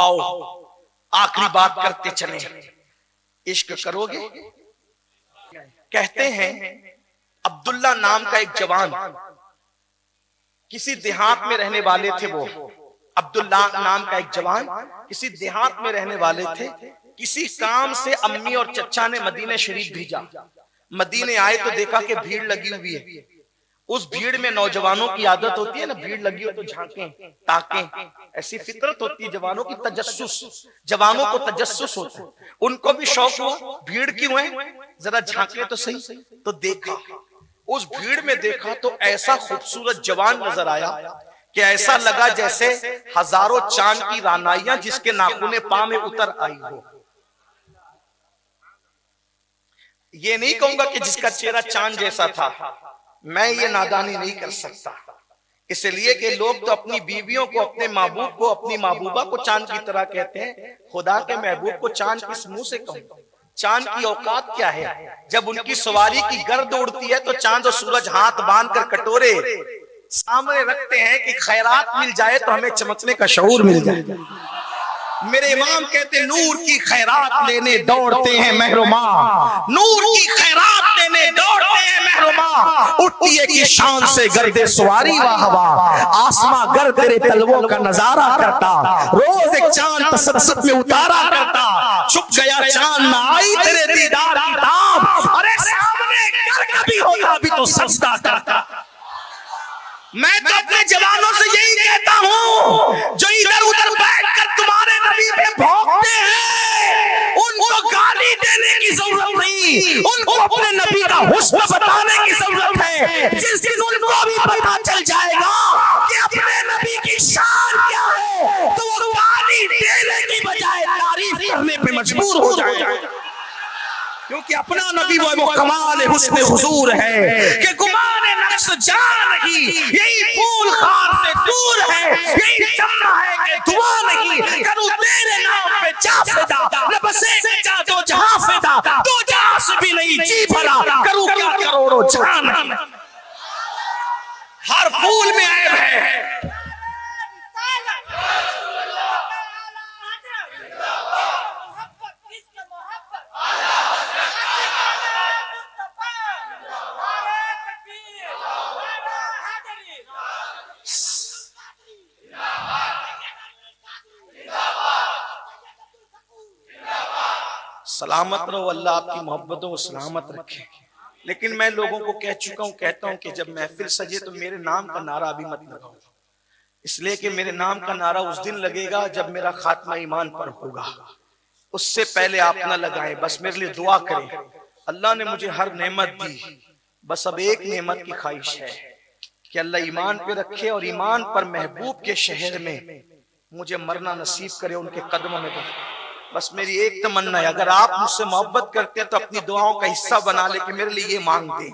آؤ آخری بات کرتے چلیں، عشق کرو گے؟ کہتے ہیں عبداللہ نام کا ایک جوان کسی دیہات میں رہنے والے تھے، وہ عبداللہ نام کا ایک جوان کسی دیہات میں رہنے والے تھے، کسی کام سے امی اور چچا نے مدینہ شریف بھیجا، مدینے آئے تو دیکھا کہ بھیڑ لگی ہوئی ہے، اس بھیڑ میں نوجوانوں کی عادت ہوتی ہے نا، بھیڑ لگی ہو تو جھانکیں تاکیں، ایسی فطرت ہوتی ہے جوانوں کی، تجسس، جوانوں کو تجسس ہوتا ہے، ان کو بھی شوق ہوا بھیڑ کیوں ہے ذرا جھانکیں تو صحیح، تو دیکھا، اس بھیڑ میں دیکھا تو ایسا خوبصورت جوان نظر آیا کہ ایسا لگا جیسے ہزاروں چاند کی رعنائیاں جس کے ناخن پاں میں اتر آئی ہو۔ یہ نہیں کہوں گا کہ جس کا چہرہ چاند جیسا تھا، میں یہ نادانی نہیں کر سکتا، اس لیے کہ لوگ تو اپنی بیویوں کو، اپنے محبوب کو، اپنی محبوبہ کو چاند کی طرح کہتے ہیں، خدا کے محبوب کو چاند کس منہ سے کہوں؟ چاند کی اوقات کیا ہے؟ جب ان کی سواری کی گرد اڑتی ہے تو چاند و سورج ہاتھ باندھ کر کٹورے سامنے رکھتے ہیں کہ خیرات مل جائے تو ہمیں چمکنے کا شعور مل جائے۔ میرے امام کہتے ہیں نور کی خیرات لینے دوڑتے ہیں محروماں، نور کی خیرات لینے دوڑتے ہیں محروماں، اٹھتی ہے کی شان سے گرد سواری واہ واہ، آسماں گر تیرے تلووں کا نظارہ کرتا، روز ایک چاند تصدق میں اتارا کرتا، چھپ گیا چاند نہ آئی تیرے دیدار کی تاب، ارے سامنے گر کبھی ہوتا بھی تو سجدہ کرتا۔ میں تو اپنے جوانوں سے یہی کہتا ہوں جو ادھر ادھر بیٹھ کر تمہارے نبی پہ بھونکتے ہیں، ان کو گالی دینے کی ضرورت نہیں، ان کو اپنے نبی کا حسن بتانے کی ضرورت ہے۔ جس دن ان کو بھی پتا چل جائے گا کہ اپنے نبی کی شان کیا ہے تو وہ گالی دینے کی بجائے تعریف کرنے پہ مجبور ہو جائے گا، کیونکہ اپنا نبی وہ کمال حسن حضور ہے کہ گمان نقص جان نہیں، یہی پھول خار سے دور ہے، یہی چمنا ہے کہ دعا نہیں، کروں تیرے نام پہ جا فدا، نہ بس ایک جا دو جہاں فدا، دو جہاں سے بھی نہیں جی بھلا، کروں کیا کروڑوں جہاں نہیں۔ ہر پھول میں عیب ہے، سلامت رہو، اللہ آپ کی محبتوں کو سلامت رکھے۔ لیکن میں لوگوں کو کہہ چکا ہوں، کہتا ہوں کہ جب محفل سجے تو میرے نام کا نعرہ ابھی مت لگاؤ، اس لیے کہ میرے نام کا نعرہ اس دن لگے گا جب میرا خاتمہ ایمان پر ہوگا، اس سے پہلے آپ نہ لگائیں۔ بس میرے لیے دعا کریں، اللہ نے مجھے ہر نعمت دی، بس اب ایک نعمت کی خواہش ہے کہ اللہ ایمان پہ رکھے اور ایمان پر محبوب کے شہر میں مجھے مرنا نصیب کرے، ان کے قدموں میں دے۔ بس میری ایک تمنا ہے، اگر آپ مجھ سے محبت کرتے ہیں تو اپنی دعاؤں کا حصہ بنا لے کہ میرے لیے یہ مانگ دیں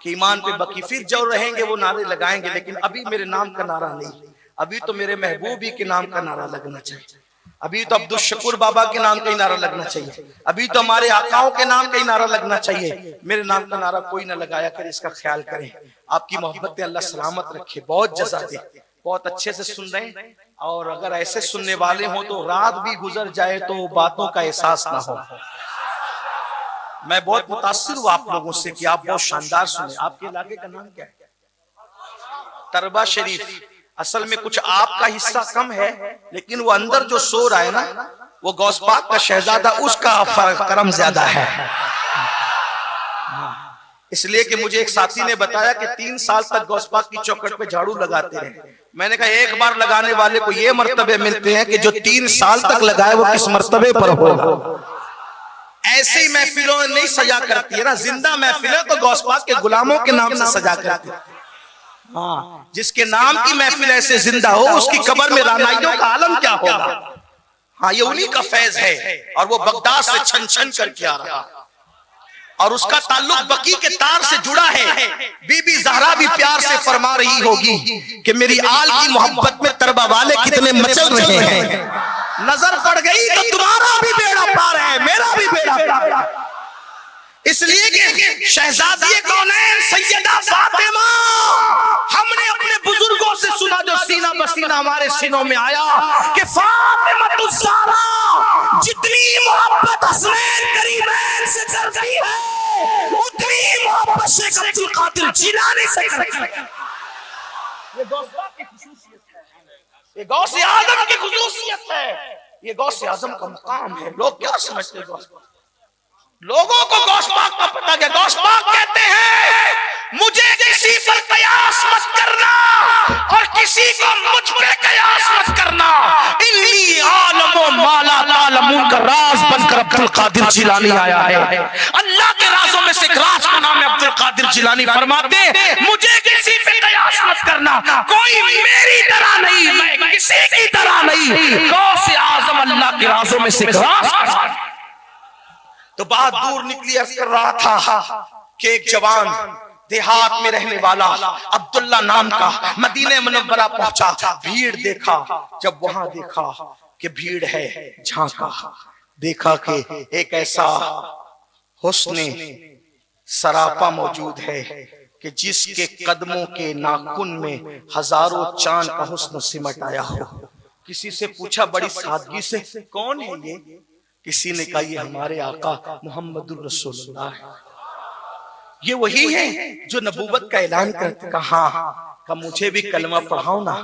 کہ ایمان پہ بقی، پھر جو رہیں گے وہ نعرے لگائیں گے، لیکن ابھی میرے نام کا نعرہ نہیں، ابھی تو میرے محبوب ہی کے نام کا نعرہ لگنا چاہیے، ابھی تو عبدالشکور بابا کے نام کا ہی نعرہ لگنا چاہیے، ابھی تو ہمارے آقاؤں کے نام کا ہی نعرہ لگنا چاہیے۔ میرے نام کا نعرہ کوئی نہ لگایا کرے، اس کا خیال کریں۔ آپ کی محبتیں اللہ سلامت رکھے، بہت جزا دے، بہت اچھے سے سن رہے ہیں، اور اگر ایسے سننے والے ہوں تو رات بھی گزر جائے تو باتوں کا احساس نہ ہو۔ میں بہت متاثر ہوں آپ لوگوں سے کہ آپ بہت شاندار سنے۔ آپ کے علاقے کا نام کیا ہے؟ تربہ شریف۔ اصل میں کچھ آپ کا حصہ کم ہے، لیکن وہ اندر جو سو رہا ہے نا، وہ غوث پاک کا شہزادہ، اس کا کرم زیادہ ہے۔ اس لیے کہ مجھے ایک ساتھی نے بتایا کہ 3 سال تک غوث پاک کی چوکھٹ پہ جھاڑو لگاتے رہے۔ میں نے کہا ایک بار لگانے والے کو یہ مرتبے ملتے ہیں کہ جو 3 سال تک لگائے وہ کس مرتبے پر ہوگا۔ ایسے ہی محفلوں نہیں سجا کرتی ہے نا، زندہ محفل ہے تو غوث پاک کے غلاموں کے نام سے سجا کرتی ہے۔ جس کے نام کی محفل ایسے زندہ ہو، اس کی قبر میں رعنائیوں کا عالم کیا ہوگا۔ ہاں، یہ انہی کا فیض ہے، اور وہ بغداد سے چھن چھن کر کے آ رہا، اور اس کا تعلق بقی کے تار سے جڑا ہے۔ بی بی زہرا بھی پیار سے فرما رہی ہوگی کہ میری آل کی محبت میں تربہ والے کتنے مچل رہے ہیں، نظر پڑ گئی تو تمہارا بھی بیڑا پار ہے، میرا بھی بیڑا پار ہے۔ اس لیے کہ شہزادی کونین سیدہ فاطمہ، ہم نے اپنے بزرگوں سے سنا جو سینہ بسینہ ہمارے سینوں میں آیا کہ فاطمہ کرتی ہے اتنی محبت شیخ عبد القادر جیلانی سے کرتی ہے. یہ غوث پاک کی خصوصیت ہے, یہ غوث اعظم کی خصوصیت ہے, یہ غوث اعظم کا مقام ہے. لوگ کیا سمجھتے ہیں غوث پاک؟ لوگوں کو غوث پاک کا پتہ ہے. غوث پاک کہتے ہیں مجھے کسی پر قیاس مت کرنا اور کسی کو مجھ پہ قیاس مت کرنا. انی عالم و مالا تعلمون کا راز بن کر عبد القادر جیلانی آیا ہے. اللہ کے رازوں میں سے ایک راز کا نام ہے عبد القادر جیلانی. فرماتے مجھے کسی پہ قیاس مت کرنا, کوئی میری طرح نہیں, میں کسی کی طرح نہیں. غوث اعظم اللہ کے رازوں میں سے ایک راز. تو بات دور نکلی. عرض کر رہا تھا کہ ایک جوان دیہات میں رہنے والا عبداللہ نام کا مدینہ منورہ پہنچا. بھیڑ دیکھا, جب وہاں دیکھا کہ بھیڑ ہے, جھانکا, دیکھا کہ ایک ایسا حسن سراپا موجود ہے کہ جس کے قدموں کے ناخن میں ہزاروں چاند کا حسن سمٹ آیا ہو. کسی سے پوچھا بڑی سادگی سے کون ہے یہ؟ کسی نے کہا یہ ہمارے آقا محمد الرسول اللہ ہے. یہ وہی ہے جو نبوت کا اعلان کرتے. کہا کہ مجھے بھی کلمہ پڑھاؤ نا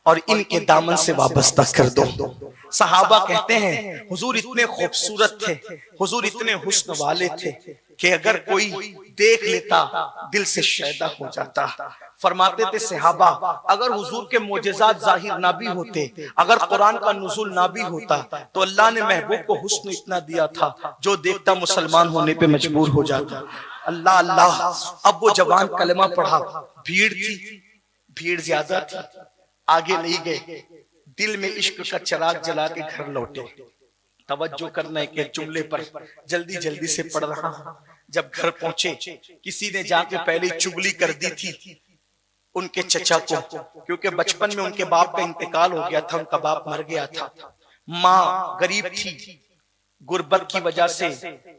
اور ان کے دامن سے وابستہ کر دو. صحابہ کہتے ہیں حضور اتنے خوبصورت تھے, حضور اتنے حسن والے تھے کہ اگر کوئی دیکھ لیتا دل سے شیدا ہو جاتا. فرماتے تھے صحابہ اگر حضور کے معجزات ظاہر نہ بھی ہوتے, اگر قرآن کا نزول نہ بھی ہوتا, تو اللہ نے محبوب کو حسن اتنا دیا تھا جو دیکھتا مسلمان ہونے پہ مجبور ہو جاتا. اللہ اللہ. اب وہ جوان کلمہ پڑھا. بھیڑ تھی, بھیڑ زیادہ تھی, آگے نہیں گئے. دل میں عشق کا چراغ جلا کے گھر لوٹے. توجہ کرنا ہے کہ جملے پر جلدی جلدی سے پڑھ رہا ہوں. جب گھر پہنچے کسی نے جا کے پہلے چگلی کر دی تھی ان کے چچا کو, کیونکہ بچپن میں ان کے باپ کا انتقال ہو گیا تھا, ان کا باپ مر گیا تھا. ماں غریب تھی, غربت کی وجہ سے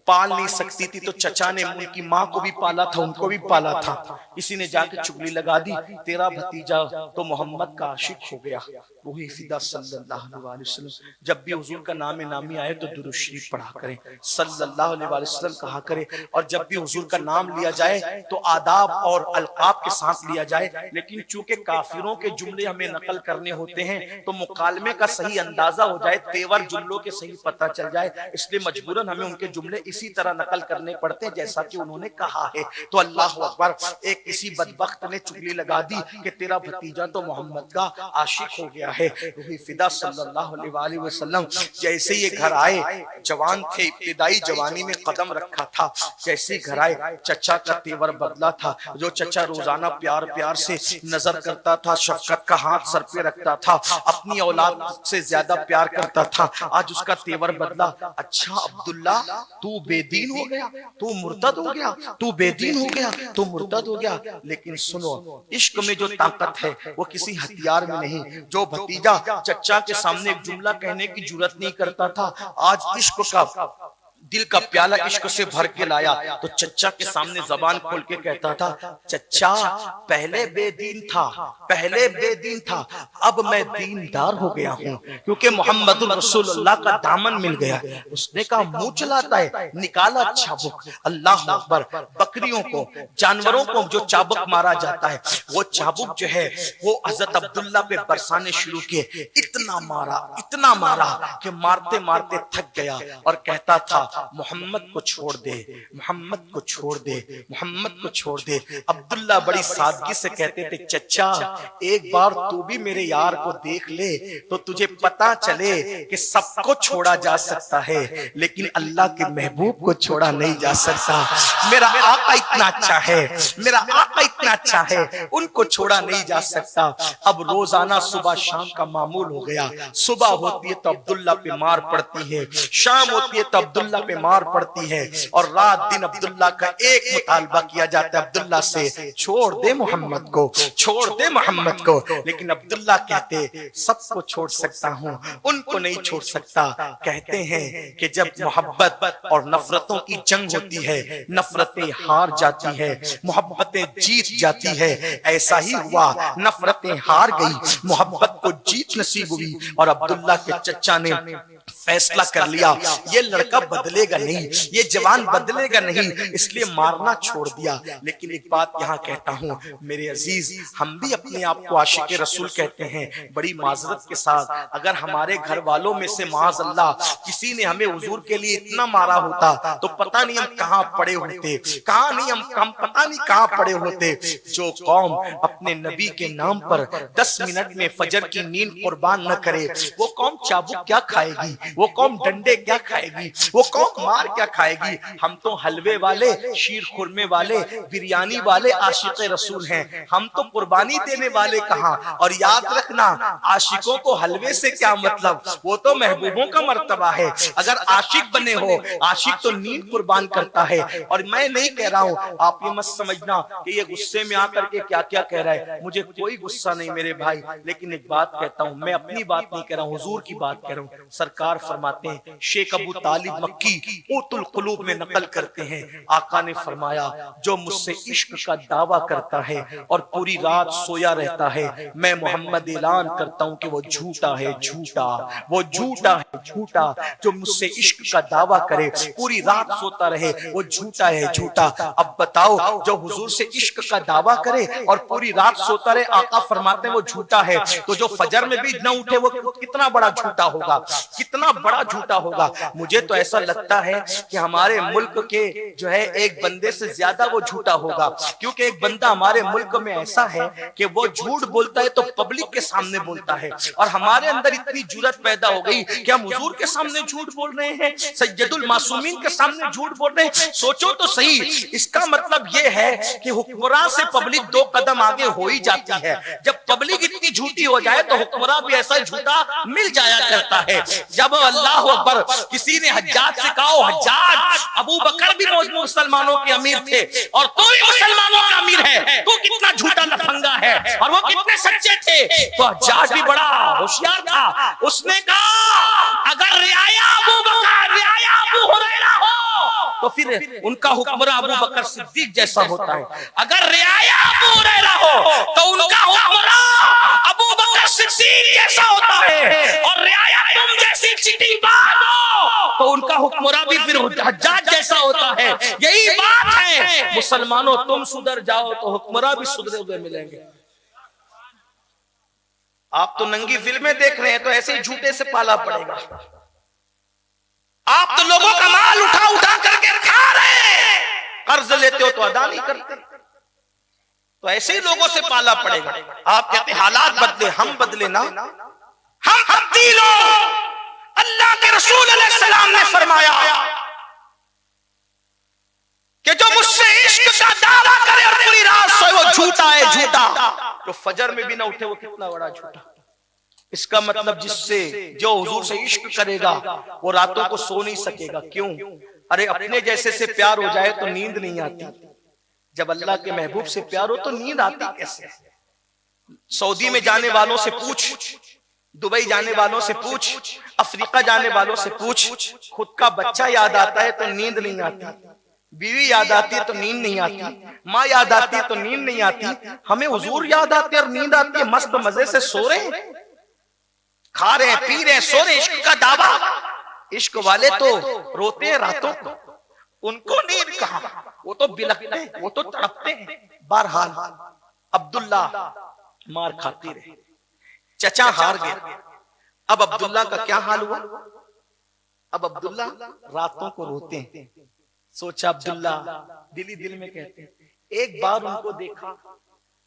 پال نہیں سکتی تھی, تو چچا نے ان کی ماں کو بھی پالا تھا, ان کو بھی پالا تھا. کسی نے جا کے چگلی لگا دی تیرا بھتیجا تو محمد کا عاشق ہو گیا. وہی فدا صلی اللہ علیہ وسلم. جب بھی حضور کا نام نامی آئے تو درود شریف پڑھا کریں, صلی اللہ علیہ وسلم کہا کرے. اور جب بھی حضور کا نام لیا جائے تو آداب اور القاب کے ساتھ لیا جائے. لیکن چونکہ کافروں کے جملے ہمیں نقل کرنے ہوتے ہیں تو مکالمے کا صحیح اندازہ ہو جائے, تیور جملوں کے صحیح پتہ چل جائے, اس لیے مجبوراً ہمیں ان کے جملے اسی طرح نقل کرنے پڑتے ہیں جیسا کہ انہوں نے کہا ہے. تو اللہ اکبر. ایک کسی بدبخت نے چگلی لگا دی کہ تیرا بھتیجا تو محمد کا عاشق ہو گیا ہے. روح فدا صلی اللہ علیہ وآلہ وسلم جیسے یہ گھر آئے, جوان تھے, ابتدائی جوانی میں قدم رکھا تھا. جیسے گھر آئے چچا کا تیور بدلا تھا. جو چچا روزانہ پیار پیار سے نظر کرتا تھا, شفقت کا ہاتھ سر پہ رکھتا تھا, اپنی اولاد سے زیادہ پیار کرتا تھا, آج اس کا تیور بدلا. اچھا عبداللہ تو بے دین ہو گیا, تو مرتد ہو گیا, تو بے دین ہو گیا, تو مرتد ہو گیا. لیکن سنو, عشق میں جو طاقت ہے وہ کسی ہتھیار میں نہیں. جو بھتیجا چچا کے سامنے ایک جملہ کہنے کی جرات نہیں کرتا تھا, آج عشق کا دل کا پیالہ عشق سے بھر کے لایا تو چچا کے سامنے زبان کھول کے کہتا تھا چچا پہلے بے دین تھا, پہلے بے دین تھا, اب میں دیندار ہو گیا ہوں کیونکہ محمد رسول اللہ کا دامن مل گیا. اس نے کہا منہ چلاتا ہے, نکالا چابک. اللہ اکبر. بکریوں کو, جانوروں کو جو چابک مارا جاتا ہے وہ چابک جو ہے وہ حضرت عبداللہ پہ برسانے شروع کیے. اتنا مارا کہ مارتے مارتے تھک گیا اور کہتا تھا محمد کو چھوڑ دے, محمد کو چھوڑ دے, محمد کو چھوڑ دے. عبداللہ بڑی سادگی سے کہتے تھے چچا ایک بار تو بھی میرے یار کو دیکھ لے تو تجھے پتا چلے کہ سب کو چھوڑا جا سکتا ہے لیکن اللہ کے محبوب کو چھوڑا نہیں جا سکتا. میرا آقا اتنا اچھا ہے, میرا آقا اتنا اچھا ہے, ان کو چھوڑا نہیں جا سکتا. اب روزانہ صبح شام کا معمول ہو گیا. صبح ہوتی ہے تو عبداللہ پہ مار پڑتی ہے, شام ہوتی ہے تو عبداللہ پہ مار پڑتی ہے, اور رات دن عبداللہ کا ایک مطالبہ کیا جاتا ہے عبداللہ سے چھوڑ دے محمد کو, چھوڑ دے محمد کو. لیکن عبداللہ کہتے سب کو چھوڑ سکتا ہوں, ان کو نہیں چھوڑ سکتا. کہتے ہیں کہ جب محبت اور نفرتوں کی جنگ ہوتی ہے نفرتیں ہار جاتی ہے, محبتیں جیت جاتی ہے. ایسا ہی ہوا, نفرتیں ہار گئی, محبت کو جیت نصیب ہوئی, اور عبداللہ کے چچا نے فیصلہ کر لیا یہ لڑکا بدلے بدلے گا نہیں، یہ جوان بدلے گا نہیں، اس لیے مارنا چھوڑ دیا۔ لیکن ایک بات یہاں کہتا ہوں میرے عزیز، ہم بھی اپنے آپ کو عاشق رسول کہتے ہیں، بڑی معذرت کے ساتھ اگر ہمارے گھر والوں میں سے معاذ اللہ کسی نے ہمیں حضور کے لیے اتنا مارا ہوتا تو پتہ نہیں ہم کہاں پڑے ہوتے، کہاں نہیں ہم پتہ نہیں کہاں پڑے ہوتے۔ جو قوم اپنے نبی کے نام پر 10 منٹ میں فجر کی نیند قربان نہ کرے، وہ قوم چابک کیا کھائے گی، وہ قوم ڈنڈے کیا کھائے گی، وہ قوم مار کیا کھائے گی؟ ہم تو حلوے والے، شیر خورمے والے، بریانی والے عاشق رسول ہیں، ہم تو قربانی دینے والے کہاں؟ اور یاد رکھنا عاشقوں کو حلوے سے کیا مطلب، وہ تو محبوبوں کا مرتبہ ہے۔ اگر عاشق بنے ہو، عاشق تو نیند قربان کرتا ہے۔ اور میں نہیں کہہ رہا ہوں، آپ یہ مت سمجھنا کہ یہ غصے میں آ کر کے کیا کیا کہہ رہا ہے، مجھے کوئی غصہ نہیں میرے بھائی، لیکن ایک بات کہتا ہوں، میں اپنی بات نہیں کہہ رہا ہوں، حضور کی بات کہہ رہا ہوں۔ سرکار فرماتے ہیں، شیخ ابو طالب مکی قوت القلوب میں نقل کرتے ہیں، آقا نے فرمایا جو مجھ سے عشق کا دعویٰ کرتا ہے اور پوری رات سویا رہتا ہے، میں محمد اعلان کرتا ہوں کہ وہ جھوٹا ہے، جھوٹا، وہ جھوٹا ہے، جھوٹا۔ جو مجھ سے عشق کا دعویٰ کرے پوری رات سوتا رہے، وہ جھوٹا ہے، جھوٹا۔ اب بتاؤ، جو حضور سے عشق کا دعویٰ کرے اور پوری رات سوتا رہے، آقا فرماتے ہیں وہ جھوٹا ہے، تو جو فجر میں بھی نہ اٹھے وہ کتنا بڑا جھوٹا ہوگا، کتنا بڑا جھوٹا ہوگا۔ مجھے تو ایسا لگتا ہے کہ ہمارے ملک کے جو ہے ایک بندے سے زیادہ وہ جھوٹا ہوگا، کیونکہ ایک بندہ ہمارے ملک میں ایسا ہے کہ وہ جھوٹ بولتا ہے تو پبلک کے سامنے بولتا ہے، اور ہمارے اندر اتنی جرات پیدا ہو گئی کہ ہم حضور کے سامنے جھوٹ بول رہے ہیں، سید المعصومین کے سامنے جھوٹ بول رہے ہیں۔ سوچو تو صحیح، اس کا مطلب یہ ہے کہ حکمراں سے پبلک 2 قدم آگے ہو ہی جاتی ہے۔ جب پبلک اتنی جھوٹی ہو جائے تو حکمراں بھی ایسا جھوٹا مل جایا کرتا ہے۔ جب اللہ اکبر کسی نے حجاج سے کہا، حجاج ابو بکر بھی مسلمانوں کے امیر تھے اور تو بھی مسلمانوں کا امیر ہے، تو کتنا جھوٹا لفنگا ہے، اور وہ کتنے سچے تھے؟ تو حجاج بھی بڑا ہوشیار تھا، اس نے کہا اگر رعایا ابو بکر رعایا ابو ہریرہ ہو تو پھر ان کا حکمراں ابو بکر صدیق جیسا ہوتا ہے، اگر رعایا ابو ہریرہ ہو تو ان کا حکمراں ابو بکر صدیق جیسا ہوتا ہے، اور رعایا تم جیسی چٹی باز ہو تو ان کا حکمراں بھی پھر حجاج جیسا ہوتا ہے۔ یہی بات ہے، مسلمانوں تم سدھر جاؤ تو حکمراں بھی سدھرے ہوئے ملیں گے۔ آپ تو ننگی فلمیں دیکھ رہے ہیں تو ایسے ہی جھوٹے سے پالا پڑے گا، آپ تو لوگوں کا مال اٹھا اٹھا کر کے کھا رہے ہیں، قرض لیتے ہو تو ادا نہیں کرتے، تو ایسے ہی لوگوں سے پالا پڑے گا۔ آپ کہتے ہیں حالات بدلے، ہم بدلے نا، ہم تبدیل ہو۔ اللہ کے رسول علیہ السلام نے فرمایا کہ جو مجھ سے عشق کا دعویٰ کرے اور پوری رات سوئے وہ جھوٹا ہے، جھوٹا۔ جو فجر میں بھی نہ اٹھے وہ کتنا بڑا جھوٹا۔ اس کا مطلب جس سے جو حضور سے عشق کرے گا وہ راتوں کو سو نہیں سکے گا۔ کیوں؟ ارے اپنے جیسے سے پیار ہو جائے تو نیند نہیں آتی، جب اللہ کے محبوب سے پیار ہو تو نیند آتی کیسے؟ سعودی میں جانے والوں سے پوچھ، دبئی جانے والوں سے پوچھ، افریقہ جانے والوں سے پوچھ، خود کا بچہ یاد آتا ہے تو نیند نہیں آتی، بیوی یاد آتی ہے تو نیند نہیں آتی، ماں یاد آتی ہے تو نیند نہیں آتی۔ ہمیں حضور یاد آتے اور نیند آتی ہے، مست مزے سے سو رہے ہیں، کھا رہے ہیں، پی رہے ہیں، سو رہے ہیں۔ عشق کا دعویٰ، عشق والے تو روتے ہیں راتوں کو، ان کو نیند کہاں، وہ تو بلکتے ہیں، وہ تو تڑپتے ہیں۔ بہرحال عبداللہ مار کھاتی رہے، چچا ہار گیا۔ اب عبداللہ کا کیا حال ہوا؟ اب عبداللہ راتوں کو روتے ہیں۔ سوچا عبداللہ دل ہی دل میں کہتے ہیں ایک بار ان کو دیکھا،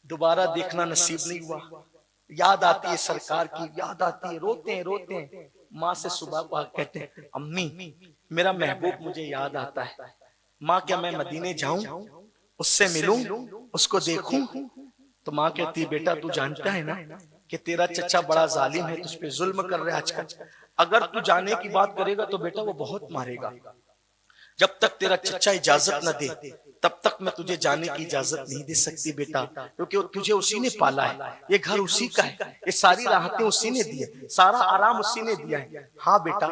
دوبارہ دیکھنا نصیب نہیں ہوا، یاد آتی ہے سرکار کی، یاد آتی ہے، روتے ہیں روتے ہیں۔ ماں سے صبح کو کہتے ہیں امی میرا محبوب مجھے یاد آتا ہے، ماں کیا میں مدینے جاؤں، اس سے ملوں، اس کو دیکھوں؟ تو ماں کہتی بیٹا تو جانتا ہے نا کہ تیرا چچا بڑا ظالم ہے، تجھ پہ ظلم کر رہا ہے آج کل، اگر تو جانے کی بات کرے گا تو بیٹا وہ بہت مارے گا، جب تک تیرا چچا اجازت نہ دے تب تک میں تجھے جانے کی اجازت نہیں دے سکتی بیٹا، کیونکہ تجھے اسی نے پالا ہے، یہ گھر اسی کا ہے، یہ ساری راحتیں اسی نے دی ہے، سارا آرام اسی نے دیا ہے۔ ہاں بیٹا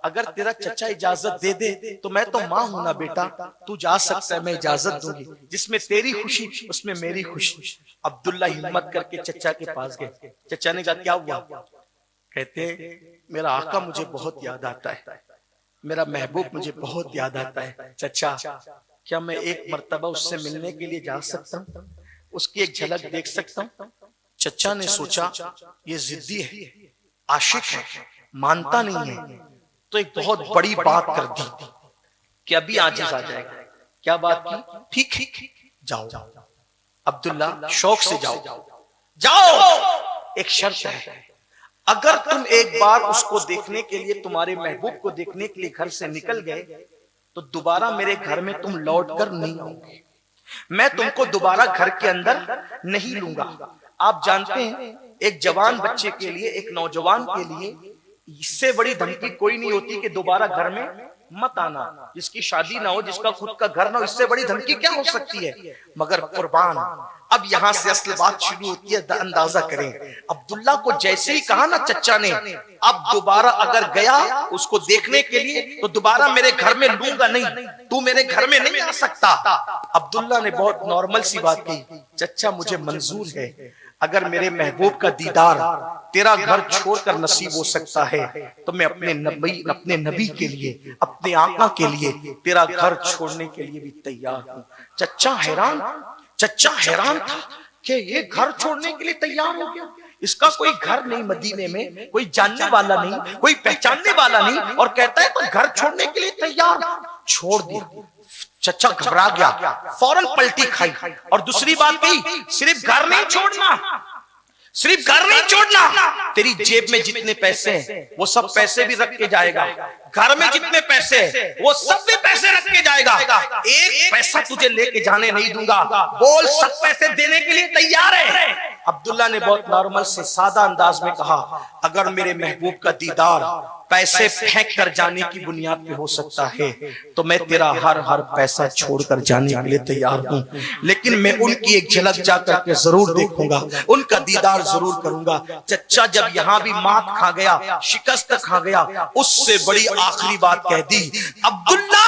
اگر تیرا چچا اجازت دے دے تو میں تو ماں ہوں نا بیٹا، تو جا سکتا ہے، میں اجازت دوں گی، جس میں تیری خوشی اس میں میری خوشی۔ عبداللہ ہمت کر کے چچا کے پاس گئے۔ چچا نے کہا کیا ہوا؟ کہتے میرا آقا مجھے بہت یاد آتا ہے، میرا محبوب مجھے بہت یاد آتا ہے، چچا کیا میں ایک مرتبہ اس سے ملنے کے لیے جا سکتا ہوں، اس کی ایک جھلک دیکھ سکتا ہوں؟ چچا نے سوچا یہ ضدی ہے، عاشق ہے، مانتا نہیں ہے، تو ایک بہت بڑی بات کر دی کہ ابھی عاجز آ جائے گا۔ کیا بات کی؟ ٹھیک جاؤ عبداللہ، شوق سے جاؤ جاؤ، ایک شرط ہے، اگر تم ایک بار اس کو دیکھنے کے لیے، تمہارے محبوب کو دیکھنے کے لیے گھر سے نکل گئے تو دوبارہ میرے گھر میں تم لوٹ کر نہیں آؤ گے، میں تم کو دوبارہ گھر کے اندر نہیں لوں گا۔ آپ جانتے ہیں ایک جوان بچے کے لیے، ایک نوجوان کے لیے اس سے بڑی دھمکی کوئی نہیں ہوتی کہ دوبارہ گھر میں مت آنا، جس کی شادی نہ ہو، جس کا خود کا گھر نہ ہو، اس سے بڑی دھمکی کیا ہو سکتی ہے؟ مگر قربان، اب یہاں سے اصل بات شروع ہوتی ہے، اندازہ کریں عبداللہ کو جیسے ہی کہا نا چچا نے، اب دوبارہ اگر گیا اس کو دیکھنے کے لیے تو دوبارہ میرے گھر میں لوں گا نہیں، تو میرے گھر میں نہیں آ سکتا۔ عبداللہ نے بہت نارمل سی بات کہی، چچا مجھے منظور ہے، اگر میرے محبوب کا دیدار تیرا گھر چھوڑ کر نصیب ہو سکتا ہے تو میں اپنے نبی کے لیے، اپنے آقا کے لیے تیرا گھر چھوڑنے کے لیے بھی تیار ہوں۔ چچا حیران تھا کہ یہ گھر چھوڑنے کے لیے تیار ہو گیا، اس کا کوئی گھر نہیں مدینے میں، کوئی جاننے والا نہیں، کوئی پہچاننے والا نہیں، اور کہتا ہے تو گھر چھوڑنے کے لیے تیار، چھوڑ دیا۔ چچا گھبرا گیا، فوراً پلٹی کھائی، اور دوسری بات کہی، صرف گھر نہیں چھوڑنا، صرف گھر نہیں چھوڑنا، تیری جیب میں جتنے پیسے ہیں وہ سب پیسے بھی رکھ کے جائے گا، گھر میں جتنے پیسے ہیں وہ سب بھی پیسے رکھ کے جائے گا، ایک پیسہ تجھے لے کے جانے نہیں دوں گا، بول سب پیسے دینے کے لیے تیار ہے۔ عبداللہ نے بہت نارمل سے سادہ انداز میں کہا، اگر میرے محبوب کا دیدار پیسے پھینک کر جانے کی بنیاد پہ ہو سکتا ہے تو میں تیرا ہر پیسہ چھوڑ کر جانے کے لیے تیار ہوں، لیکن میں ان کی ایک جھلک جا کر کے ضرور دیکھوں گا، ان کا دیدار ضرور کروں گا۔ چچا جب یہاں بھی مات کھا گیا، شکست کھا گیا، اس سے بڑی آخری بات کہہ دی، عبداللہ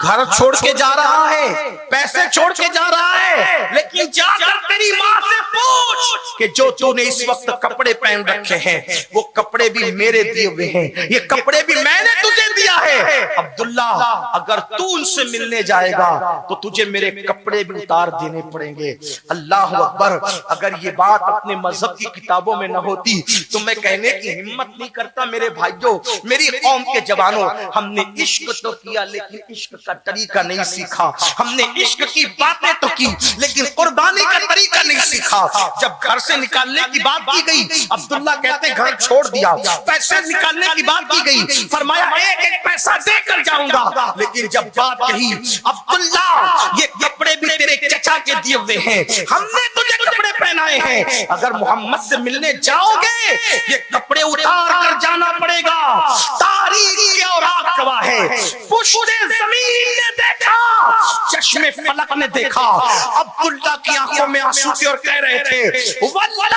گھر چھوڑ کے جا رہا ہے، پیسے چھوڑ کے جا رہا ہے، لیکن جا کر تیری ماں سے پوچھ کہ جو تو نے اس وقت کپڑے پہن رکھے ہیں وہ کپڑے بھی میرے دیے ہوئے ہیں، یہ کپڑے بھی میں نے تجھے دیا ہے۔ عبداللہ اگر تو ان سے ملنے جائے گا تو تجھے میرے کپڑے بھی اتار دینے پڑیں گے۔ اللہ اکبر، اگر یہ بات اپنے مذہب کی کتابوں میں نہ ہوتی تو میں کہنے کی ہمت نہیں کرتا، میرے بھائیوں، میری قوم کے جوانوں، ہم نے عشق تو کیا لیکن عشق کا طریقہ نہیں سیکھا، ہم نے عشق کی باتیں تو کی لیکن قربانی کا طریقہ نہیں سیکھا۔ جب گھر سے نکالنے کی بات کی گئی، عبداللہ کہتے گھر چھوڑ دیا، پیسے نکالنے کی بات کی گئی، فرمایا ایک پیسہ دے کر جاؤں گا، لیکن جب بات کہی عبداللہ یہ کپڑے بھی تیرے چچا کے دیے ہوئے ہیں، ہم نے تجھے کپڑے پہنائے ہیں، اگر محمد سے ملنے جاؤ گے یہ کپڑے اتار کر جانا پڑے گا۔ تاریخ کی اوراق گواہ ہے، پشت زمین نے دیکھا، چشم فلک نے دیکھا، عبداللہ کی آنکھوں میں آنسو تھے اور کہہ رہے تھے واللہ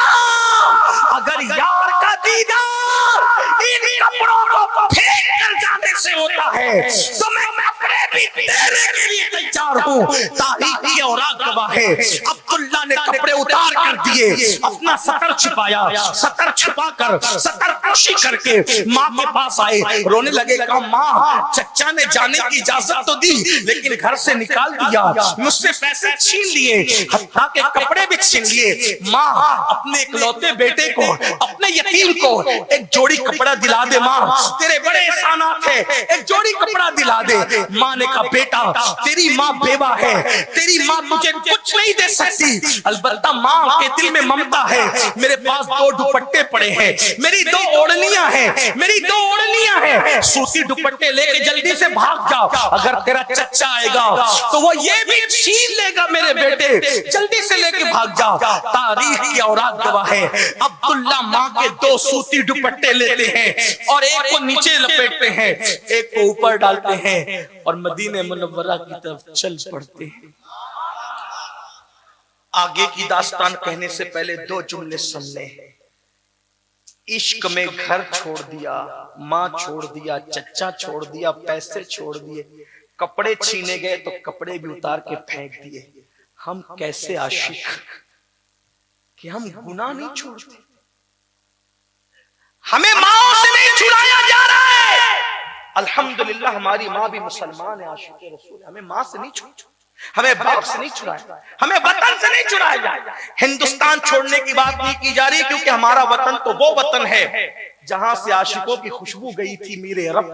اگر یار کا دیدار ان کپڑوں کو پھینک کر جانے سے ہوتا ہے تو میں کپڑے بھی دینے کے لیے تیار ہوں۔ تاریخ کی اوراق گواہ ہے، عبداللہ نے کپڑے اتار کر دیے، اپنا سطر چھپایا، سطر چھپا کر سطر پوشی کر کے ماں کے پاس آئے، رونے لگے، کہا ماں چچا نے جانے کی اجازت تو دی لیکن گھر سے نکال دیا، مجھ سے پیسے چھین لیے، حتیٰ کہ کپڑے بھی چھین لیے، ماں اپنے اکلوتے بیٹے کو، اپنے یتیم کو ایک جوڑی کپڑا دلا دے، ماں تیرے بڑے احسانات ہیں، ایک جوڑی کپڑا دلا دے۔ ماں نے کہا بیٹا تیری ماں بیوہ ہے، تیری ماں تجھے کچھ نہیں دے سکتی، البتہ ماں کے دل میں ممتا ہے، میرے پاس 2 دوپٹے پڑے ہیں، میری 2 اوڑھنیاں ہیں، میری 2 اوڑھنیاں ہیں، سوتی دوپٹے لے کے جلدی سے بھاگ جا، اگر تیرا چچا آئے گا تو وہ یہ بھی چھین لے گا میرے بیٹے، جلدی سے لے کے بھاگ جا۔ تاریخ کی اوراق گواہ ہے، عبداللہ ماں کے 2 سوتی دوپٹے لیتے ہیں اور ایک کو نیچے لپیٹتے ہیں، ایک کو اوپر ڈالتے ہیں اور مدینہ منورہ کی طرف چل پڑتے ہیں۔ آگے کی داستان کہنے سے پہلے 2 جملے سن لیں۔ عشق میں گھر چھوڑ دیا، ماں چھوڑ دیا، چچا چھوڑ دیا، پیسے چھوڑ دیے، کپڑے چھینے گئے تو کپڑے بھی اتار کے پھینک دیے۔ ہم کیسے عاشق کہ ہم گناہ نہیں چھوڑتے، ہمیں ماں سے نہیں چھڑایا جا رہا ہے، الحمدللہ ہماری ماں بھی مسلمان ہے، عاشق رسول ہے، ہمیں ماں سے نہیں چھوڑا، ہمیں باپ سے نہیں چھڑایا، ہمیں وطن سے نہیں چھڑایا جائے۔ ہندوستان چھوڑنے کی بات نہیں کی جا رہی، کیونکہ ہمارا وطن تو وہ وطن ہے جہاں سے عاشقوں کی خوشبو گئی تھی میرے رب۔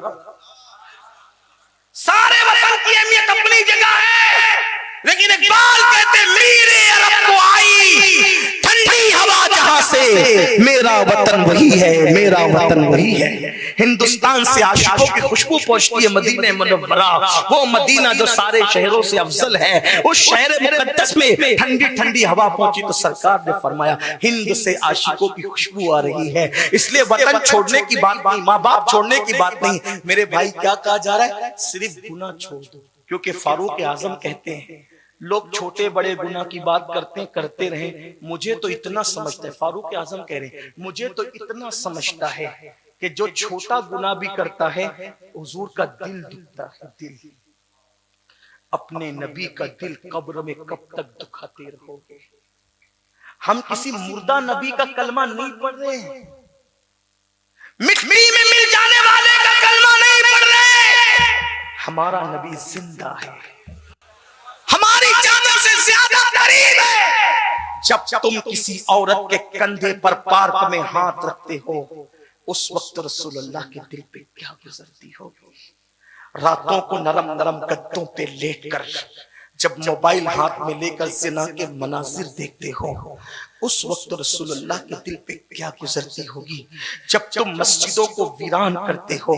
سارے وطن کی اہمیت اپنی جگہ ہے، لیکن اقبال کہتے میرے رب کو آئی ٹھنڈی ہوا جہاں سے، میرا وطن وہی ہے، میرا وطن وہی ہے۔ ہندوستان سے عاشقوں کی خوشبو پہنچتی ہے مدینہ منورہ، وہ مدینہ جو سارے شہروں سے افضل ہے۔ اس شہر مقدس میں ٹھنڈی ٹھنڈی ہوا پہنچی تو سرکار نے فرمایا ہند سے عاشقوں کی خوشبو آ رہی ہے۔ اس لیے وطن چھوڑنے کی بات نہیں، ماں باپ چھوڑنے کی بات نہیں، میرے بھائی کیا کہا جا رہا ہے؟ صرف گناہ چھوڑ دو، کیونکہ فاروق اعظم کہتے ہیں لوگ چھوٹے بڑے گناہ کی بات کرتے رہیں، مجھے تو اتنا سمجھتا ہے، فاروق اعظم کہہ رہے ہیں مجھے تو اتنا سمجھتا ہے کہ جو چھوٹا گناہ بھی کرتا ہے حضور کا دل دکھتا ہے، دل۔ اپنے نبی کا دل قبر میں کب تک دکھاتے رہو گے؟ ہم کسی مردہ نبی کا کلمہ نہیں پڑھ رہے ہیں، مٹی میں مل جانے والے کا کلمہ نہیں پڑھ رہے، ہمارا نبی زندہ ہے، ہماری جانوں سے زیادہ قریب ہے۔ جب تم کسی عورت کے کندھے پر پارک میں ہاتھ رکھتے ہو، اس وقت رسول اللہ کے دل پہ کیا گزرتی ہوگی؟ راتوں کو نرم نرم گدوں پہ لیٹ کر جب موبائل ہاتھ میں لے کر زنا کے مناظر دیکھتے ہو، اس وقت رسول اللہ کے دل پہ کیا گزرتی ہوگی؟ جب تم مسجدوں کو ویران کرتے ہو،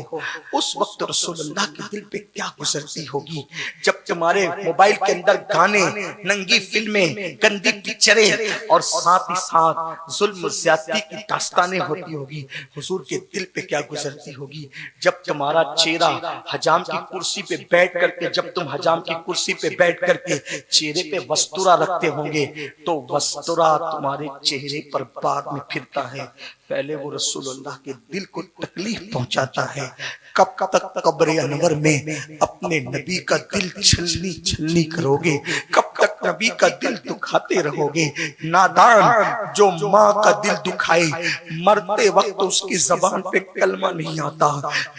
اس وقت رسول اللہ کے دل پہ کیا گزرتی ہوگی؟ جب تمہارے موبائل کے اندر گانے، ننگی فلمیں، گندی پکچریں اور ساتھ ہی ساتھ ظلم و زیادتی کی داستانیں ہوتی ہوگی، حضور کے دل پہ کیا گزرتی ہوگی؟ جب تمہارا چہرہ حجام کی کرسی پہ بیٹھ کر کے، جب تم حجام کی کرسی پہ بیٹھ کر کے چہرے پہ وستورا رکھتے ہوں گے تو وستورا تمہارے چہرے پر بعد میں پھرتا ہے، پہلے وہ رسول اللہ کے دل کو تکلیف پہنچاتا ہے۔ کب تک قبر انور میں اپنے نبی کا دل چھلنی چھلنی کرو گے؟ کب تک نبی کا دل دکھاتے رہو گے؟ نادان جو ماں کا دل دکھائے، مرتے وقت اس کی زبان پہ کلمہ نہیں آتا،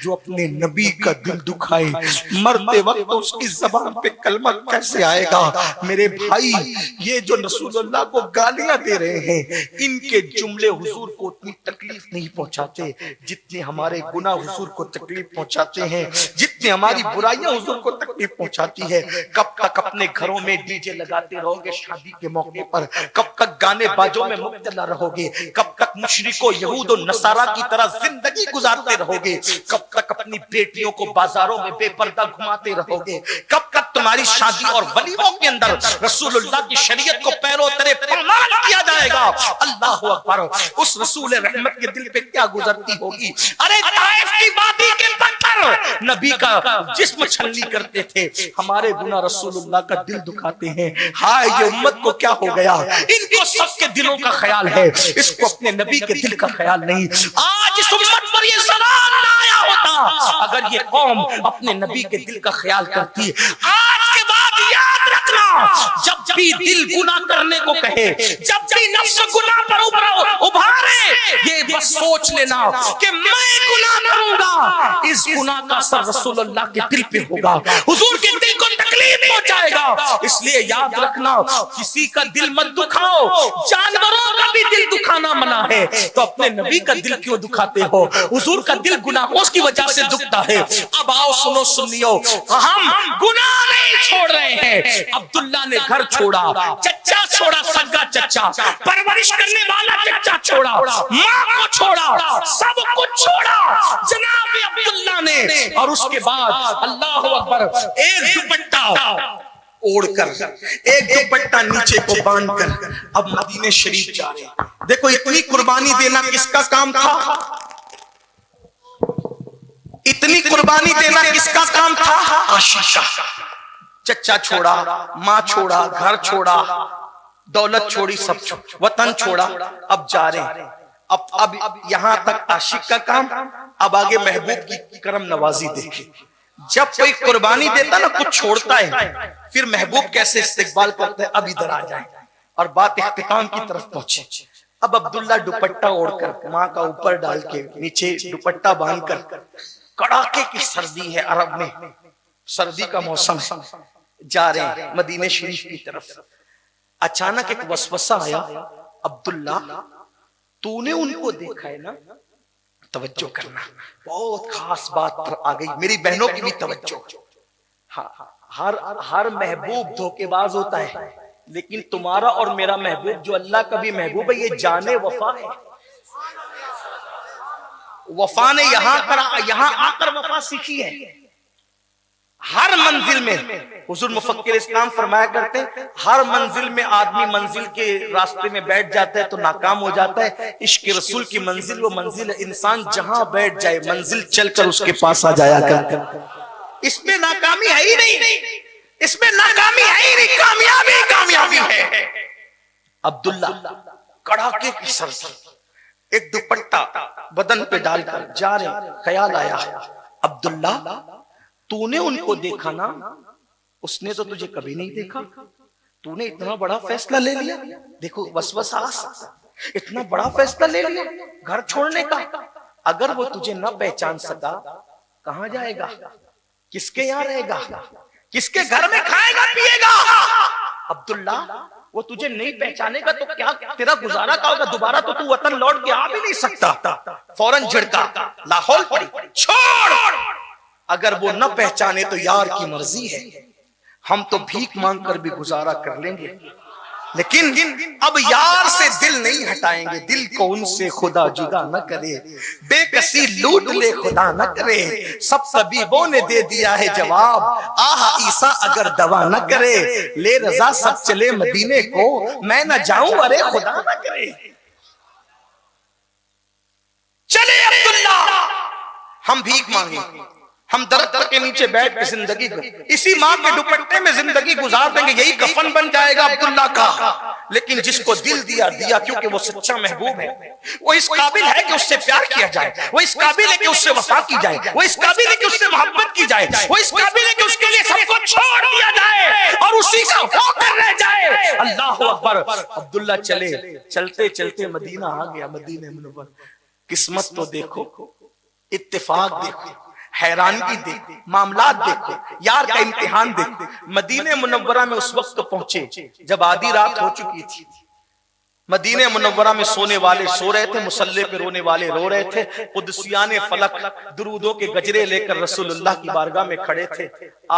جو اپنے نبی کا دل دکھائے مرتے وقت اس کی زبان پہ کلمہ کیسے آئے گا؟ میرے بھائی یہ جو رسول اللہ کو گالیاں دے رہے ہیں، ان کے جملے حضور کو اتنی تکلیف نہیں پہنچاتے جتنے ہمارے گناہ حضور کو تکلیف پہنچاتے ہیں، جتنے ہماری برائیاں حضور کو تکلیف پہنچاتی ہے۔ کب تک اپنے گھروں میں ڈی جے لگاتے رہو گے شادی کے موقع پر؟ کب تک گانے باجوں میں مبتلا رہو گے؟ کب تک مشرکوں یہود و نصارہ کی طرح زندگی گزارتے رہو گے؟ کب تک اپنی بیٹیوں کو بازاروں میں بے پردہ گھماتے رہو گے؟ کب تک تمہاری شادی اور ولیموں کے اندر رسول اللہ کی شریعت کو پیرو ترے پامال کیا جائے گا؟ اللہ اکبر! اس رسول رحمت کے دل پہ کیا گزرتی ہوگی؟ ارے طائف کی وادی کے پتھر نبی کا جسم چھلنی کرتے تھے، ہمارے گناہ رسول اللہ کا دل دکھاتے ہیں۔ ہائے یہ امت کو کیا ہو گیا؟ ان کو سب کے دلوں کا خیال ہے، اس کو اپنے نبی کے دل کا خیال نہیں۔ آج اس امت پر یہ سلام نہ آیا ہوتا اگر یہ قوم اپنے نبی کے دل کا خیال کرتی۔ آج کے بعد یاد رکھنا، جب بھی دل گناہ کرنے کو کہے، جب بھی نفس گناہ پر ابھارے، یہ بس سوچ لینا کہ میں گناہ کروں گا، اس گناہ کا اثر رسول اللہ کے دل پہ ہوگا، حضور کے دل کو تکلیف پہنچائے گا۔ اس لیے یاد رکھنا، کسی کا دل مت دکھاؤ، جانوروں کا بھی دل دکھانا منع ہے، تو اپنے نبی کا دل کیوں دکھاتے ہو؟ حضور کا دل گناہوں کی وجہ سے دکھتا ہے۔ اب آؤ سنو سنیو، ہم گناہ نہیں چھوڑ رہے ہیں۔ عبداللہ نے گھر چھوڑا، چچا چھوڑا، سگا چچا، پرورش کرنے والا چچا چھوڑا، ماں کو چھوڑا، سب کچھ چھوڑا جناب عبداللہ نے، اور اس کے بعد اللہ اکبر ایک دوپٹہ اوڑھ کر، ایک دوپٹہ نیچے کو باندھ کر اب مدینے شریف جا رہے ہیں۔ دیکھو اتنی قربانی دینا کس کا کام تھا؟ اتنی قربانی دینا کس کا کام تھا؟ عاشق کا۔ چچا چھوڑا، ماں چھوڑا، گھر چھوڑا، دولت چھوڑی، سب چھوڑا، وطن چھوڑا، اب جا رہے ہیں۔ اب یہاں تک عاشق کا کام، اب آگے محبوب کی کرم نوازی دیکھیں۔ جب کوئی قربانی دیتا نا کچھ چھوڑتا ہے، پھر محبوب کیسے استقبال کرتا ہے، اب ادھر آ جائیں اور بات اختتام کی طرف پہنچے۔ اب عبداللہ دوپٹہ اوڑھ کر، ماں کا اوپر ڈال کے نیچے دوپٹہ باندھ کر کڑاکے کی سردی ہے، عرب میں سردی کا موسم ہے، جا رہے ہیں مدینہ شریف کی طرف، اچانک ایک وسوسہ آیا، عبداللہ تو نے ان کو دیکھا ہے نا، توجہ کرنا، بہت خاص بات پر آ گئی، میری بہنوں کی بھی توجہ، ہر محبوب دھوکے باز ہوتا ہے، لیکن تمہارا اور میرا محبوب جو اللہ کا بھی محبوب ہے، یہ جان وفا ہے۔ وفا نے یہاں آ کر وفا سیکھی ہے۔ ہر منزل میں حضور مفکر اسلام فرمایا کرتے ہیں، ہر منزل میں آدمی منزل کے راستے میں بیٹھ جاتا ہے تو ناکام ہو جاتا ہے، عشق رسول کی منزل وہ منزل ہے، انسان جہاں بیٹھ جائے منزل چل کر اس کے پاس آ جایا کرتا ہے، اس میں ناکامی ہے ہی نہیں، اس میں ناکامی ہے ہی نہیں، کامیابی کامیابی ہے۔ عبداللہ کڑاکے کی سردی، ایک دوپٹہ بدن پہ ڈال کر جا رہے، خیال آیا عبداللہ تو نے ان کو دیکھا نا، اس نے تو تجھے کبھی نہیں دیکھا، تو نے اتنا بڑا فیصلہ لے لیا، دیکھو وسوسہ آ سکتا، اتنا بڑا فیصلہ لے لیا گھر چھوڑنے کا، اگر وہ تجھے نہ پہچان سکا کہاں جائے گا، کس کے یہاں رہے گا، کس کے گھر میں کھائے گا پیے گا؟ عبداللہ وہ تجھے نہیں پہچانے گا تو کیا تیرا گزارا کیا ہوگا، دوبارہ تو تو وطن لوٹ کے آ بھی نہیں سکتا، فوراً جھڑکا، لاہور پڑی، چھوڑ، اگر وہ نہ پہچانے تو یار کی مرضی ہے، ہم تو بھیک مانگ کر بھی گزارا کر لیں گے، لیکن اب یار سے دل نہیں ہٹائیں گے، دل کو ان سے خدا جدا نہ کرے، بے کسی لوٹ لے خدا نہ کرے، سب طبیبوں نے دے دیا ہے جواب، آہ عیسیٰ اگر دوا نہ کرے، لے رضا سب چلے مدینے کو، میں نہ جاؤں ارے خدا نہ کرے۔ چلے عبداللہ ہم بھیک مانگیں، ہم درخت کے نیچے بیٹھ کے زندگی اسی ماں کے دوپٹے میں زندگی گزار دیں گے، یہی کفن بن جائے گا عبداللہ کا، لیکن جس کو دل دیا کیونکہ وہ سچا محبوب ہے، وہ اس قابل ہے کہ اس سے پیار کیا جائے، وہ اس قابل ہے کہ اس سے وفا کی جائے، وہ اس قابل ہے کہ اس سے محبت کی جائے، وہ اس قابل ہے کہ اس کے لیے سب کو چھوڑ دیا جائے اور اسی کا ہو کر رہ جائے۔ اللہ اکبر۔ عبداللہ چلتے چلتے مدینہ آ گیا، مدینہ منور، قسمت تو دیکھو، اتفاق دیکھو، حیرانگی دیکھو، معاملات دیکھو، یار کا امتحان دیکھو۔ مدینہ منورہ میں اس وقت پہنچے جب آدھی رات ہو چکی تھی، مدینہ منورہ میں سونے والے سو رہے تھے، مصلی پہ رونے والے رو رہے تھے، قدسیان فلک درودوں کے گجرے لے کر رسول اللہ کی بارگاہ میں کھڑے تھے،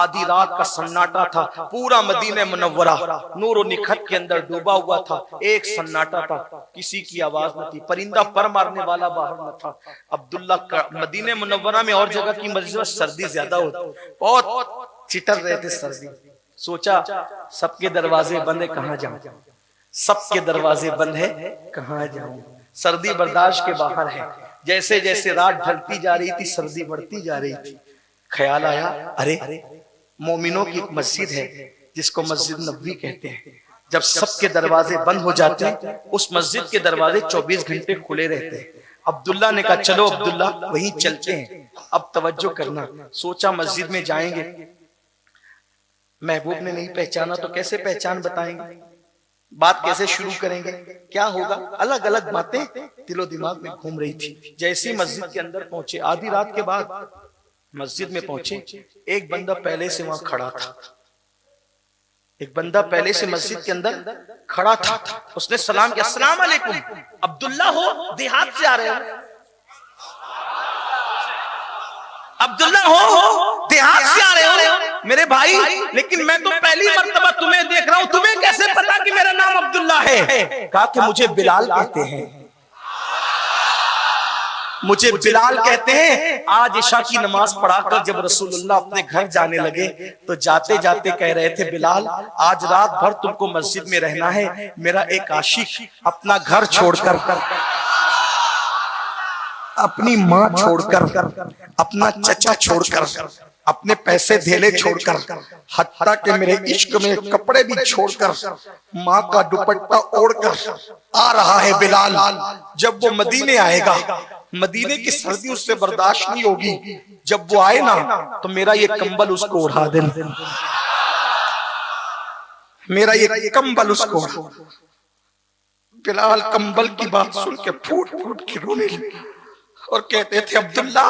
آدھی رات کا سناٹا تھا، پورا مدینہ منورہ نور و نکھت کے اندر ڈوبا ہوا تھا، ایک سناٹا تھا، کسی کی آواز نہ تھی، پرندہ پر مارنے والا باہر نہ تھا۔ عبداللہ کا مدینہ منورہ میں اور جگہ کی مجلس سردی زیادہ ہوتی، بہت چٹر رہے تھے سردی، سوچا سب کے دروازے بند ہیں کہاں جاؤں، سب کے دروازے بند ہے کہاں جاؤں، سردی برداشت کے باہر ہے، جیسے جیسے رات ڈھلتی جا رہی تھی سردی بڑھتی جا رہی تھی، خیال آیا ارے مومنوں کی ایک مسجد ہے جس کو مسجد نبوی کہتے ہیں، جب سب کے دروازے بند ہو جاتے ہیں اس مسجد کے دروازے 24 گھنٹے کھلے رہتے ہیں۔ عبداللہ نے کہا چلو عبداللہ وہیں چلتے ہیں، اب توجہ کرنا، سوچا مسجد میں جائیں گے، محبوب نے نہیں پہچانا تو کیسے پہچان بتائیں گے، بات کیسے شروع کریں گے، کیا ہوگا، الگ الگ باتیں دل و دماغ میں گھوم رہی تھی۔ جیسے مسجد کے اندر پہنچے، آدھی رات کے بعد مسجد میں پہنچے، ایک بندہ پہلے سے وہاں کھڑا تھا، ایک بندہ پہلے سے مسجد کے اندر کھڑا تھا، اس نے سلام کیا، السلام علیکم، عبداللہ ہو دیہات سے آ رہے ہو، عبداللہ ہو دیہات سے آ رہے ہو میرے بھائی، لیکن میں تو پہلی مرتبہ تمہیں دیکھ رہا ہوں، تمہیں کیسے پتا کہ میرا نام عبداللہ ہے؟ کہا کہ مجھے بلال کہتے ہیں، مجھے بلال کہتے ہیں۔ آج عشاء کی نماز پڑھا کر جب رسول اللہ اپنے گھر جانے لگے تو جاتے جاتے کہہ رہے تھے بلال آج رات بھر تم کو مسجد میں رہنا ہے، میرا ایک عاشق اپنا گھر چھوڑ کر، اپنی ماں چھوڑ کر، اپنا چچا چھوڑ کر، اپنے پیسے دھیلے چھوڑ کر، حتیٰ کہ میرے عشق میں کپڑے بھی چھوڑ کر، ماں کا دوپٹہ اوڑھ کر آ رہا ہے بلال۔ جب وہ مدینے آئے گا، مدینے کی سردی اس سے برداشت نہیں ہوگی، جب وہ آئے نا تو میرا یہ کمبل اس کو اڑا دینا، میرا یہ کمبل اس کو اڑا۔ بلال کمبل کی بات سن کے پھوٹ پھوٹ کے رونے لگے اور کہتے تھے عبداللہ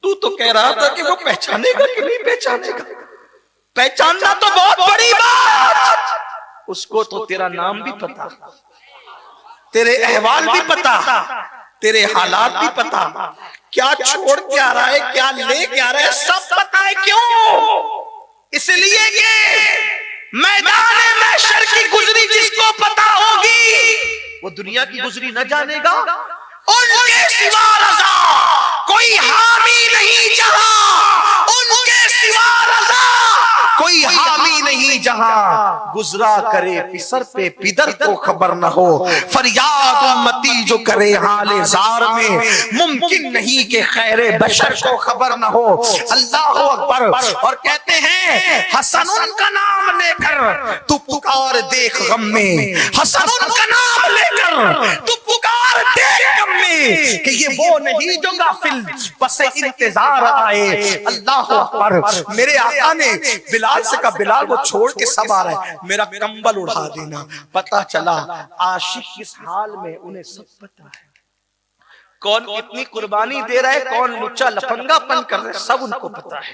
تو کہہ رہا تھا کہ وہ پہچانے گا کہ نہیں پہچانے گا. پہچاننا تو بہت بڑی بات. اس کو تو تیرا نام بھی پتا, تیرے احوال بھی پتا, تیرے حالات بھی پتا, کیا چھوڑ کے آ رہا ہے, کیا لے کے آ رہا ہے, سب پتا ہے. کیوں؟ اس لیے کہ میدان محشر کی گزری جس کو پتا ہوگی وہ دنیا کی گزری نہ جانے گا. ان کے سوا رضا کوئی حامی نہیں جہاں, ان کے سوا رضا کوئی حامی نہیں جہاں. گزرا کرے پسر پہ پدر کو خبر نہ ہو, فریاد امتی جو کرے حال زار میں, ممکن نہیں کہ خیر بشر کو خبر نہ ہو. اللہ اکبر. اور کہتے ہیں حسن ان کا نام لے کر تو پکار دیکھ غم میں, حسن ان کا نام لے کر تو پکار دیکھ غم میں, کہ یہ وہ نہیں جو غافل بس انتظار آئے. اللہ اکبر. میرے آقا نے بلال سے کہا, بلال وہ چھوڑ کے سب آ رہا ہے, میرا کمبل اڑا دینا. پتا چلا عاشق کس حال میں انہیں سب پتا ہے, کون کتنی قربانی دے رہا ہے, کون لچا لفنگا پن کر رہا ہے, سب ان کو پتا ہے.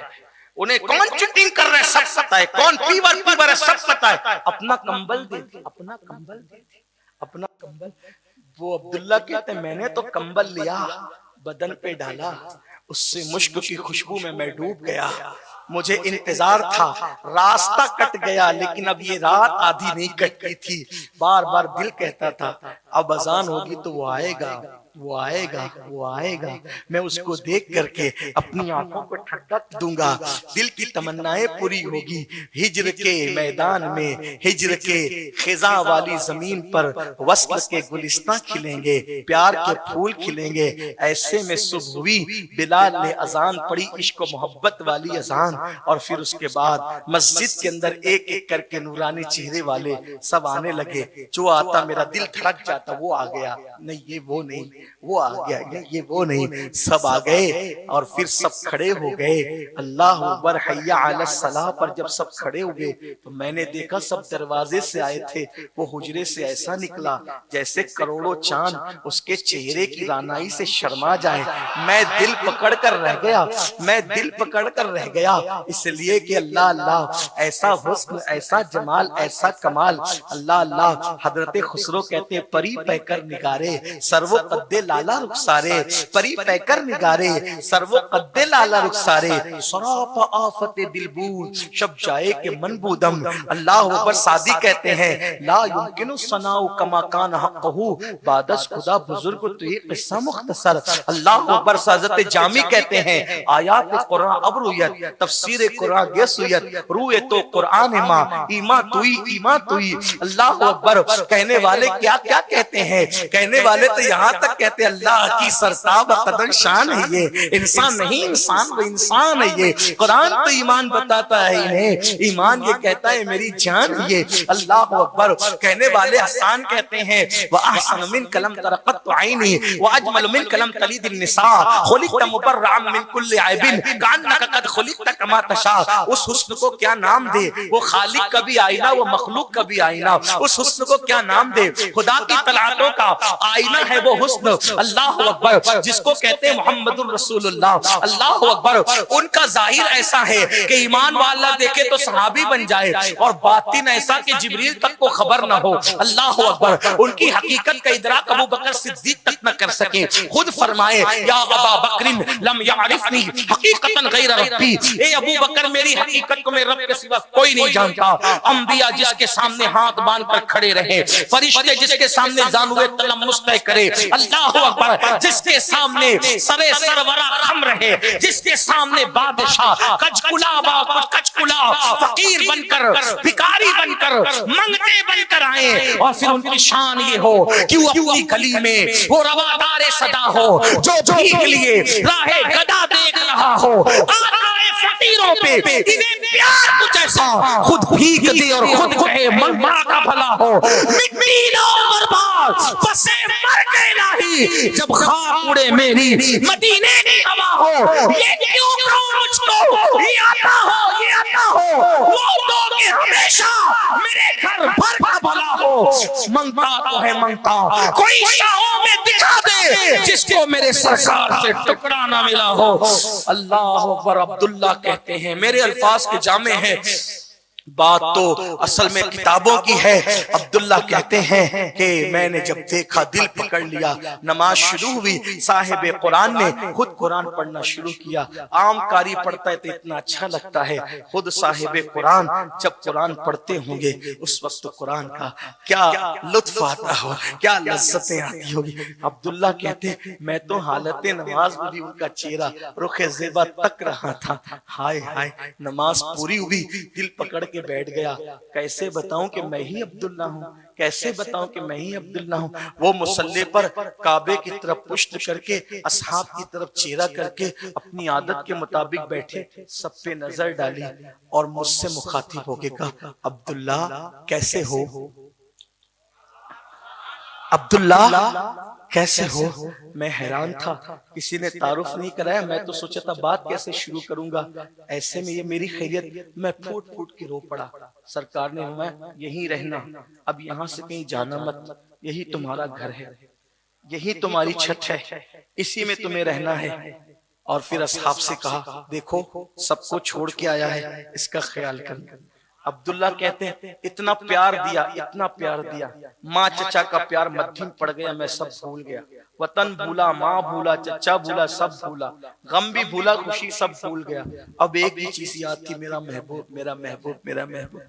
انہیں کون چٹنگ کر رہا ہے سب پتا ہے, کون پیور ہے سب پتا ہے. اپنا کمبل دے دے, اپنا کمبل دے دے, اپنا کمبل. وہ عبداللہ کہتے ہیں میں نے تو کمبل لیا, بدن پہ ڈالا, اس سے مشک کی خوشبو میں ڈوب گیا. مجھے انتظار تھا, راستہ کٹ گیا, لیکن اب یہ رات آدھی نہیں کٹتی تھی. بار بار دل کہتا تھا اب اذان ہوگی تو وہ آئے گا, وہ آئے گا, وہ آئے گا. میں اس کو دیکھ کر کے اپنی آنکھوں کو ٹھنڈک دوں گا, دل کی تمنائیں پوری ہوگی. ہجر کے میدان میں, ہجر کے خزاں والی زمین پر وصل کے گلستاں کھلیں گے, پیار کے پھول کھلیں گے. ایسے میں صبح ہوئی, بلال نے اذان پڑھی, عشق و محبت والی اذان. اور پھر اس کے بعد مسجد کے اندر ایک ایک کر کے نورانی چہرے والے سب آنے لگے. جو آتا میرا دل دھڑک جاتا, وہ آ گیا, نہیں یہ وہ نہیں, وہ آ گیا, یہ وہ نہیں. سب آ گئے اور پھر سب کھڑے ہو گئے. اللہ اکبر. حی علی الصلاۃ پر جب سب کھڑے ہوئے تو میں نے دیکھا سب دروازے سے آئے تھے, وہ حجرے سے ایسا نکلا جیسے کروڑوں چاند اس کے چہرے کی رانائی سے شرما جائے. میں دل پکڑ کر رہ گیا, میں دل پکڑ کر رہ گیا, اس لیے کہ اللہ اللہ, ایسا حسن, ایسا جمال, ایسا کمال. اللہ اللہ. حضرت خسرو کہتے ہیں پری پہ کر نگارے سرو قد لالا رخسارے, پری پہ کر نگارے سرو قد لالا رخسارے, سراپا آفت دل بود شب جائے کہ من بودم. اللہ اکبر. سعدی کہتے ہیں لا یمکن الثناء کما کان حقہ بعد از خدا بزرگ تو یہ قصہ مختصر. اللہ اکبر. حضرت جامی کہتے ہیں آیات قرآن اب رویت, تفسیر قرآن گیس ہویت, روئے تو قرآن ماں ایمان توئی, ایمان توئی. اللہ اکبر. کہنے والے کیا کیا کہتے ہیں, کہنے والے تو یہاں تک کہتے ہیں اللہ کی سرتاب قدر شان ہے یہ, انسان نہیں انسان وہ انسان ہے یہ. قرآن تو ایمان بتاتا ہے انہیں, ایمان یہ کہتا ہے میری جان یہ. اللہ اکبر. کہنے والے حسان کہتے ہیں وَأَحْسَنُ مِنْ كَلَمْ تَرَقَتْ عَيْنِي وَأَجْمَلُ مِنْ كَلَمْ تَلِدِ النِّسَاء خُلِقْتَ مُبَرَّعًا مِنْ كُلِّ عَيْبٍ كَأَنَّكَ قَدْ خُلِقْتَ كَمَا تَشَاءُ. اس حسن کو کیا نام دے, وہ خالق کا بھی آئینہ, وہ مخلوق کا بھی آئینہ. اس حسن کو کیا نام دے, خدا کی طلعتوں کا آئینہ ہے وہ حسن. اللہ اکبر. جس کو کہتے ہیں محمد الرسول اللہ. اللہ اکبر. ان کا ظاہر ایسا ہے کہ ایمان والا دیکھے تو صحابی بن جائے, اور باطن ایسا کہ جبریل تک کو خبر نہ ہو. اللہ اکبر. ان کی حقیقت کا ادراک ابو بکر صدیق تک نہ کر سکے. خود فرمائے یا ابا بکر لم یعرفنی حقیقتا غیر ربی, اے ابو بکر میری حقیقت کو میرے رب کے سوا کوئی نہیں جانتا. انبیاء جس کے سامنے ہاتھ باندھ کر کھڑے رہے, فرشتے جس کے سامنے زانوے تلمس طے کرے. اللہ اکبر. جس کے سامنے سرے سرورا خم رہے, جس کے سامنے بادشاہ کچکلا فقیر بن کر, بھکاری بن کر, منگتے بن کر آئے, اور پھر ان کی شان یہ ہو کہ وہ اپنی گلی میں وہ روادار صدا ہو جو بھیگ لیے راہ گدا دیکھ رہا ہو. آقائے فقیروں پہ انہیں پیار کچھ ایسا خود بھیگ دے اور خود کہے من ماں کا بھلا ہو. مٹی نہ برباد بسے مر گئے نہیں جب خاک اڑے میری مدینے کی ہوا ہو. یہ کیوں کہوں مجھ کو یہ آتا ہو, یہ آتا ہو, وہ تو کہ ہمیں ہمیشہ میرے گھر بھر کا بھلا ہو، منگتا تو ہے منگتا، کوئی شاہوں میں دکھا دے جس کو میرے سرکار سے ٹکڑا نہ ملا ہو۔ اللہ اکبر۔ عبداللہ کہتے ہیں، میرے الفاظ کے جامع ہیں، بات تو اصل میں کتابوں کی ہے۔ عبداللہ کہتے ہیں کہ میں نے جب دیکھا دل پکڑ لیا، نماز شروع ہوئی، صاحب قرآن نے خود قرآن پڑھنا شروع کیا۔ عام قاری پڑھتا ہے تو اتنا اچھا لگتا ہے، خود صاحب قرآن جب قرآن پڑھتے ہوں گے اس وقت قرآن کا کیا لطف آتا ہو، کیا لذتیں آتی ہوگی۔ عبداللہ کہتے ہیں میں تو حالت نماز میں بھی ان کا چہرہ رخ زیبا تک رہا تھا، ہائے ہائے نماز پوری ہوئی، دل پکڑ کے بیٹھ گیا۔ کیسے بتاؤں کہ میں ہی عبداللہ ہوں، کیسے بتاؤں کہ میں ہی عبداللہ ہوں۔ وہ مصلی پر کعبے کی طرف پشت کر کے، اصحاب کی طرف چہرہ کر کے اپنی عادت کے مطابق بیٹھے، سب پہ نظر ڈالی اور مجھ سے مخاطب ہو کے کہا عبداللہ کیسے ہو، عبداللہ کیسے ہو۔ میں حیران تھا، کسی نے تعارف نہیں کرایا، میں تو سوچا تھا بات کیسے شروع کروں گا، ایسے میں یہ میری خیریت، میں پھوٹ پھوٹ کے رو پڑا۔ سرکار نے فرمایا یہیں رہنا، اب یہاں سے کہیں جانا مت، یہی تمہارا گھر ہے، یہی تمہاری چھت ہے، اسی میں تمہیں رہنا ہے۔ اور پھر اصحاب سے کہا دیکھو سب کو چھوڑ کے آیا ہے، اس کا خیال کرنا۔ عبداللہ کہتے ہیں اتنا پیار دیا، اتنا پیار دیا، ماں چچا کا پیار مدھم پڑ گیا، میں سب بھول گیا، وطن بھولا، ماں بھولا، چچا بھولا، سب بھولا، غم بھی بھولا، خوشی سب بھول گیا، اب ایک ہی چیز یاد تھی، میرا محبوب، میرا محبوب، میرا محبوب۔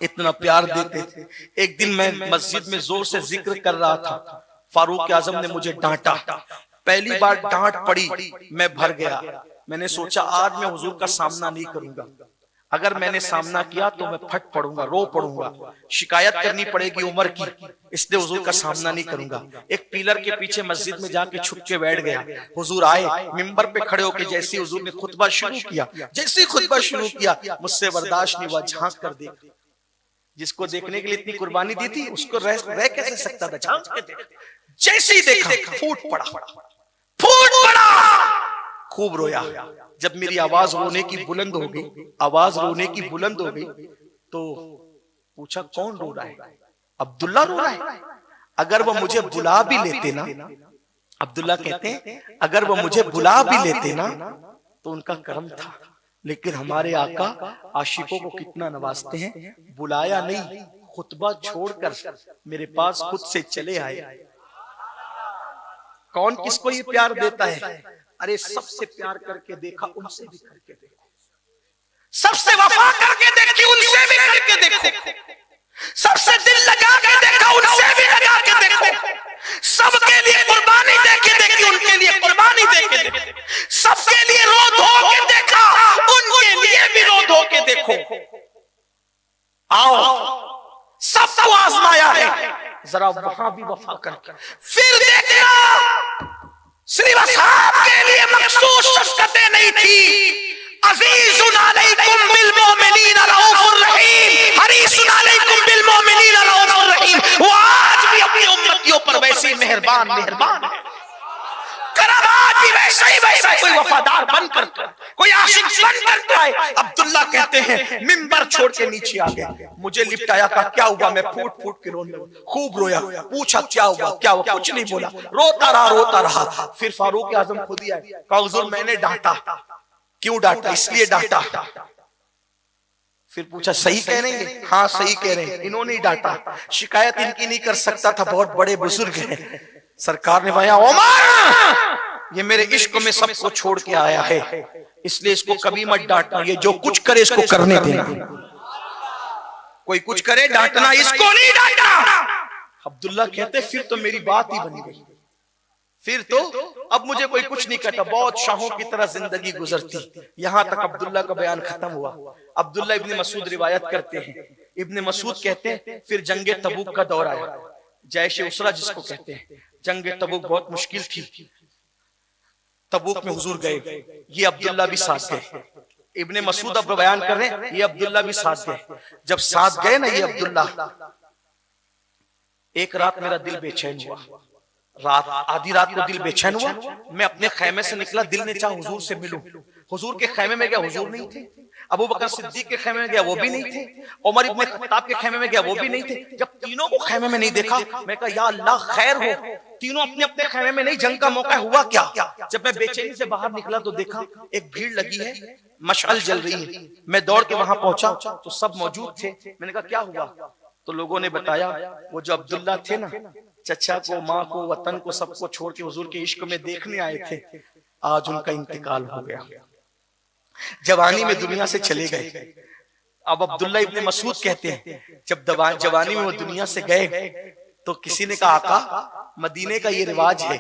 اتنا پیار دیتے تھے۔ ایک دن میں مسجد میں زور سے ذکر کر رہا تھا، فاروق اعظم نے مجھے ڈانٹا، پہلی بار ڈانٹ پڑی، میں بھر گیا، میں نے سوچا آج میں حضور کا سامنا نہیں کروں گا، اگر میں نے سامنا کیا تو میں پھٹ پڑوں گا، رو پڑوں گا، شکایت کرنی پڑے گی عمر کی، اس لیے حضور کا سامنا نہیں کروں گا۔ ایک پیلر کے پیچھے مسجد میں جا کے چھپ کے بیٹھ گیا، حضور آئے، منبر پہ کھڑے ہو کے جیسے حضور نے خطبہ شروع کیا، جیسے خطبہ شروع کیا مجھ سے برداشت نہیں ہوا، جھانک کر دیکھ، جس کو دیکھنے کے لیے اتنی قربانی دی تھی اس کو رہ کیسے سکتا تھا، جھانک کے دیکھ، جیسے ہی دیکھا پھوٹ پڑا، پھوٹ پڑا، خوب رویا۔ جب میری آواز رونے کی بلند ہو گئی، آواز رونے کی بلند ہو گئی تو پوچھا کون رو رہا ہے؟ عبداللہ رو رہا ہے۔ اگر وہ مجھے بلا بھی لیتے نا، عبداللہ کہتے ہیں اگر وہ مجھے بلا بھی لیتے نا تو ان کا کرم تھا، لیکن ہمارے آقا عاشقوں کو کتنا نوازتے ہیں، بلایا نہیں، خطبہ چھوڑ کر میرے پاس خود سے چلے آئے۔ کون کس کو یہ پیار دیتا ہے؟ ارے سب سے پیار کر کے دیکھا، ان سے بھی کر کے دیکھو، سب سے وفا کر کے دیکھی، ان سے بھی کر کے دیکھو، سب سے دل لگا کے دیکھا، ان سے بھی لگا کے دیکھو، سب کے لیے قربانی دے کے دیکھی، ان کے لیے قربانی دے کے دیکھو، سب کے لیے رو دھو کے دیکھا، ان کے لیے بھی رو دھو کے دیکھو۔ آؤ سب کو آزمایا ہے، ذرا وہاں بھی وفا کر کے پھر دیکھنا، صرف اصحاب کے لیے مخصوص شفقتیں نہیں تھی، عزیز علیکم بالمؤمنین رؤوف الرحیم، حریص علیکم بالمؤمنین رؤوف الرحیم، وہ آج بھی اپنی امتیوں پر ویسے مہربان ہے، کرم آج بھی ویسا کوئی وفادار بن کرتا ہے، کوئی عاشق بن کرتا ہے۔ عبداللہ کہتے ہیں منبر چھوڑ کے نیچے آ گئے، مجھے لپٹایا، کہا کیا ہوا؟ میں پھوٹ پھوٹ کے رونے لگا، خوب رویا، پوچھا کیا ہوا، کیا ہوا؟ کچھ نہیں بولا، روتا رہا۔ پھر فاروق اعظم خود ہی آئے، کہا حضور میں نے ڈانٹا۔ کیوں ڈانٹا؟ اس لیے ڈانٹا۔ پھر پوچھا صحیح کہہ رہے ہیں؟ ہاں صحیح کہہ رہے ہیں، انہوں نے ڈانٹا، شکایت ان کی نہیں کر سکتا تھا، بہت بڑے بزرگ ہیں۔ سرکار نے فرمایا عمر یہ میرے عشق میں سب کو چھوڑ کے آیا ہے، اس لیے اس کو کبھی مت ڈانٹنا، یہ جو کچھ کرے اس کو کرنے دینا، کوئی کچھ کرے ڈانٹنا اس کو نہیں ڈانٹنا۔ عبداللہ کہتے پھر تو میری بات ہی بنی گئی، پھر تو اب مجھے کوئی کچھ نہیں کہتا، بہت شاہوں کی طرح زندگی گزرتی۔ یہاں تک عبداللہ کا بیان ختم ہوا۔ عبداللہ ابن مسعود روایت کرتے ہیں، ابن مسعود کہتے ہیں پھر جنگ تبوک کا دور آیا، جیش اسرا جس کو کہتے ہیں، جنگ تبوک بہت مشکل تھی، تبوک میں حضور گئے، یہ عبداللہ بھی ساتھ گئے، ابن مسعود اب بیان کر رہے ہیں، یہ عبداللہ بھی ساتھ گئے۔ جب ساتھ گئے نا یہ عبداللہ، ایک رات میرا دل بے چین ہوا، رات آدھی رات کو دل بے چین ہوا، میں اپنے خیمے سے نکلا، دل نے چاہا حضور سے ملوں، حضور کے خیمے میں گیا، حضور نہیں تھے، ابو بکر صدیق کے خیمے میں گیا، وہ بھی نہیں تھے، عمر ابن خطاب کے خیمے میں گیا، وہ بھی نہیں تھے۔ جب تینوں کو خیمے میں نہیں دیکھا، میں کہا یا اللہ خیر ہو، تینوں اپنے اپنے خیمے میں نہیں، جنگ کا موقع ہوا کیا؟ جب میں بے چینی سے باہر نکلا تو دیکھا ایک بھیڑ لگی ہے، مشعل جل رہی ہے، میں دوڑ کے وہاں پہنچا تو سب موجود تھے، میں نے کہا کیا ہوا؟ تو لوگوں نے بتایا وہ جو عبداللہ تھے نا، چچا کو، ماں کو، وطن کو، سب کو چھوڑ کے حضور کے عشق میں دیکھنے آئے تھے، آج ان کا انتقال ہو گیا، جوانی میں دنیا سے چلے گئے۔ اب عبداللہ ابن مسعود کہتے ہیں جب جوانی میں وہ دنیا سے گئے تو کسی نے کہا آقا مدینے کا یہ رواج ہے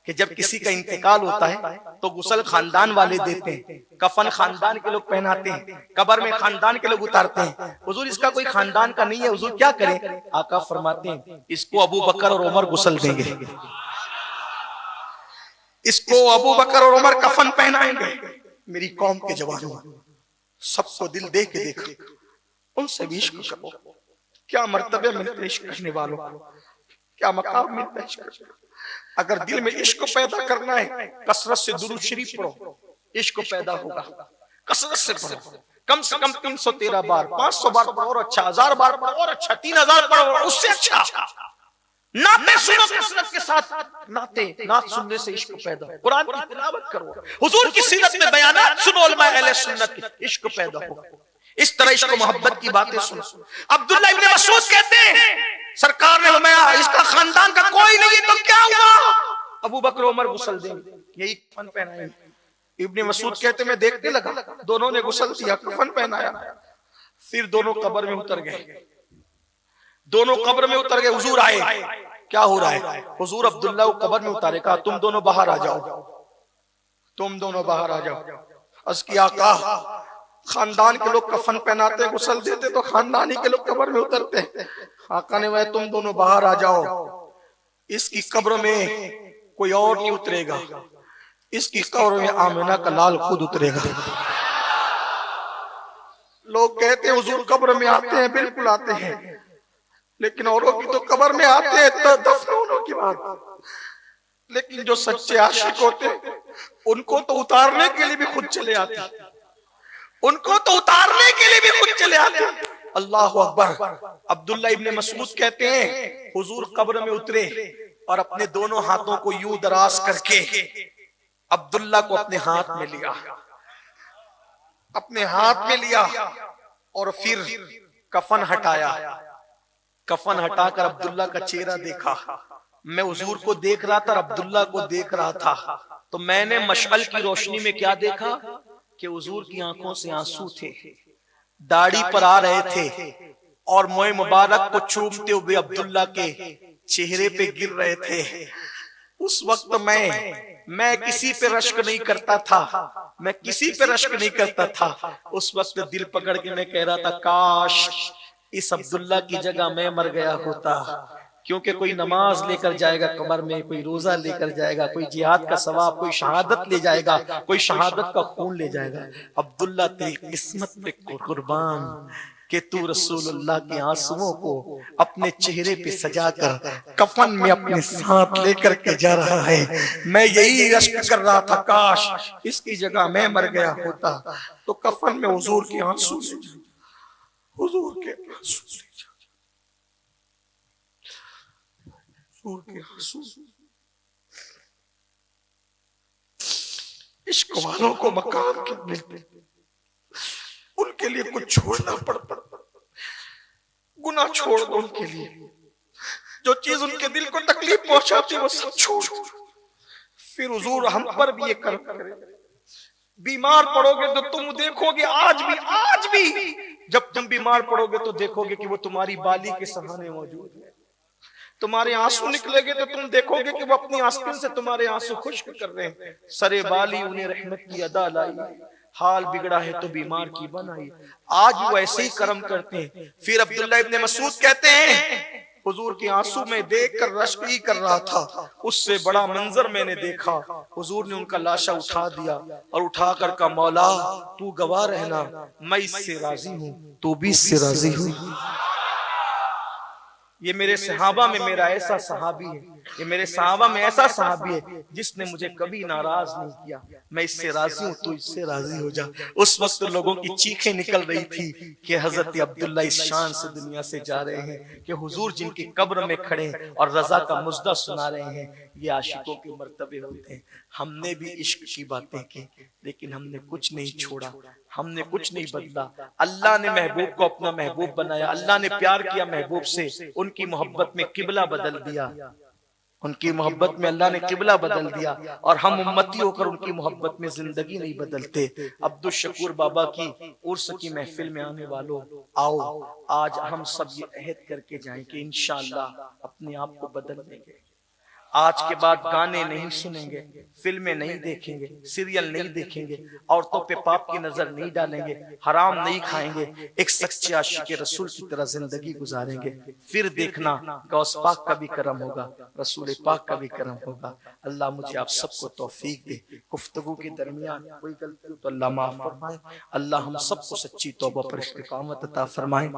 کہ جب کسی کا انتقال ہوتا ہے تو غسل خاندان والے دیتے ہیں، کفن خاندان کے لوگ پہناتے ہیں، قبر میں خاندان کے لوگ اتارتے ہیں، حضور اس کا کوئی خاندان کا نہیں ہے، حضور کیا کریں؟ آقا فرماتے ہیں اس کو ابو بکر اور عمر غسل دیں گے، اس کو ابو بکر اور عمر کفن پہنائیں گے۔ میری قوم کے جوانوں سب کو دل دے کے دیکھا، ان سے بھی عشق کرو، کیا مرتبہ ملتے عشق کرنے والوں کو، کیا مقام ملتا ہے عشق کرنے والوں۔ اگر دل میں عشق پیدا کرنا ہے کثرت سے درود شریف پڑھو، عشق پیدا ہوگا، کثرت سے پڑھو، کم سے کم 313 بار، 500 بار پڑھو اور اچھا، 1000 بار پڑھو اور اچھا، 3000 پڑھو اور اس سے اچھا، نعتیں سنو کثرت کے ساتھ، نعت سننے سے عشق پیدا ہو، قرآن کی تلاوت کرو، حضور کی سیرت میں بیانات سنو، علماء اہل سنت کی، عشق پیدا ہو، اس طرح عشق و محبت کی باتیں سنو۔ عبداللہ ابن مسعود کہتے ہیں سرکار نے فرمایا اس کا خاندان کا کوئی نہیں تو کیا ہوا؟ ابو بکر عمر غسل دیں گے، یہی کفن پہنائیں گے۔ ابن مسعود کہتے میں دیکھنے لگا، دونوں نے غسل دیا، کفن پہنایا، پھر دونوں قبر میں اتر گئے، دونوں قبر میں اتر گئے، حضور آئے، کیا ہو رہا ہے؟ حضور عبداللہ کو قبر میں اتارے، کہا تم دونوں باہر آ جاؤ، تم دونوں باہر آ جاؤ۔ عرض کیا آقا خاندان کے لوگ کفن پہناتے غسل دیتے تو خاندانی کے لوگ قبر میں اترتے، آقا نے تم دونوں باہر آ جاؤ، اس کی قبر میں کوئی اور نہیں اترے گا، اس کی قبر میں آمنہ کا لال خود اترے گا۔ لوگ کہتے ہیں حضور قبر میں آتے ہیں، بالکل آتے ہیں، لیکن اوروں کی تو قبر میں آتے ہیں تو دفن ہونے کی بات، لیکن جو سچے عاشق ہوتے ہیں ان کو تو اتارنے کے لیے بھی خود چلے آتے ہیں، ان کو تو اتارنے کے لیے بھی خود چلے آتے ہیں۔ اللہ اکبر۔ عبداللہ ابن مسعود کہتے ہیں حضور قبر میں اترے اور اپنے دونوں ہاتھوں کو یوں دراز کر کے عبداللہ کو اپنے ہاتھ میں لیا، اپنے ہاتھ میں لیا اور پھر کفن ہٹایا، کفن ہٹا کر عبداللہ کا چہرہ دیکھا۔ میں حضور کو دیکھ رہا تھا اور عبداللہ کو دیکھ رہا تھا، تو میں نے مشعل کی روشنی میں کیا دیکھا کہ حضور کی آنکھوں سے آنسو تھے، داڑھی پر آ رہے تھے اور موئے مبارک کو چومتے ہوئے عبداللہ کے چہرے پہ گر رہے تھے۔ اس وقت میں کسی پہ رشک نہیں کرتا تھا، میں کسی پہ رشک نہیں کرتا تھا، اس وقت دل پکڑ کے میں کہہ رہا تھا کاش اس عبداللہ کی جگہ میں مر گیا ہوتا، کیونکہ کوئی نماز لے کر جائے گا قبر میں، کوئی روزہ لے کر جائے گا، کوئی جہاد کا ثواب، کوئی شہادت لے جائے گا، کوئی شہادت کا خون لے جائے گا۔ عبداللہ تیری قسمت پہ قربان کہ تو رسول اللہ کے آنسوؤں کو اپنے چہرے پہ سجا کر کفن میں اپنے ساتھ لے کر کے جا رہا ہے۔ میں یہی عشق کر رہا تھا کاش اس کی جگہ میں مر گیا ہوتا تو کفن میں حضور کے آنسو لے جا، حضور کے آنسو لے جا، حضور کے آنسو۔ عشق والوں کو مقام کے ملتے، ان کے لیے کچھ چھوڑنا پڑتا، گناہ چھوڑ دو ان کے لیے، جو چیز ان کے دل کو تکلیف پہنچاتی وہ سب چھوڑ دو۔ پھر حضور ہم پر بھی یہ کرم کرے، بیمار پڑو گے تو تم دیکھو گے آج بھی جب تم بیمار پڑو گے تو دیکھو گے کہ وہ تمہاری بالی کے سہانے موجود ہے، تمہارے آنسو نکلے گے تو تم دیکھو گے کہ وہ اپنی آستین سے تمہارے آنسو خشک کر رہے ہیں۔ سرے بالی انہیں رحمت کی ادا لائی، حال بگڑا ہے تو بیمار کی بنائی، آج وہ ایسے ہی کرم کرتے ہیں۔ پھر عبداللہ ابن مسعود کہتے ہیں حضور کے آنسو میں دیکھ کر رشک ہی کر رہا تھا، اس سے بڑا منظر میں نے دیکھا، حضور نے ان کا لاشا اٹھا دیا اور اٹھا کر کہا مولا تو گواہ رہنا میں اس سے راضی ہوں، تو بھی اس سے راضی ہوں۔ یہ میرے صحابہ میں میرا ایسا صحابی ہے یہ میرے صحابہ میں ایسا صحابی ہے جس نے مجھے کبھی ناراض نہیں کیا، میں اس سے راضی ہوں تو اس سے راضی ہو جا۔ اس وقت لوگوں کی چیخیں نکل رہی تھی کہ حضرت عبداللہ اس شان سے دنیا سے جا رہے ہیں کہ حضور جن کی قبر میں کھڑے اور رضا کا مژدہ سنا رہے ہیں، یہ عاشقوں کے مرتبے ہوتے ہیں۔ ہم نے بھی عشق کی باتیں کی لیکن ہم نے کچھ نہیں چھوڑا، ہم نے کچھ نہیں بدلا۔ اللہ نے محبوب کو اپنا محبوب بنایا، اللہ نے پیار کیا محبوب سے، ان کی محبت میں قبلہ بدل دیا، ان کی محبت میں اللہ نے قبلہ بدل دیا، اور ہم امتی ہو کر ان کی محبت میں زندگی نہیں بدلتے۔ عبدالشکور بابا کی عرس کی محفل میں آنے والوں، آؤ آج ہم سب یہ عہد کر کے جائیں کہ انشاءاللہ اپنے آپ کو بدل دیں گے۔ آج کے بعد گانے نہیں سنیں گے، فلمیں نہیں دیکھیں گے، سیریل نہیں دیکھیں گے، عورتوں پہ پاپ کی نظر نہیں ڈالیں گے، حرام نہیں کھائیں گے، ایک سچے عاشق رسول کی طرح زندگی گزاریں گے۔ پھر دیکھنا غوث پاک کا بھی کرم ہوگا، رسول پاک کا بھی کرم ہوگا۔ اللہ مجھے آپ سب کو توفیق دے۔ گفتگو کے درمیان کوئی غلطی ہو تو اللہ معاف فرمائے۔ اللہ ہم سب کو سچی توبہ پر استقامت عطا فرمائے۔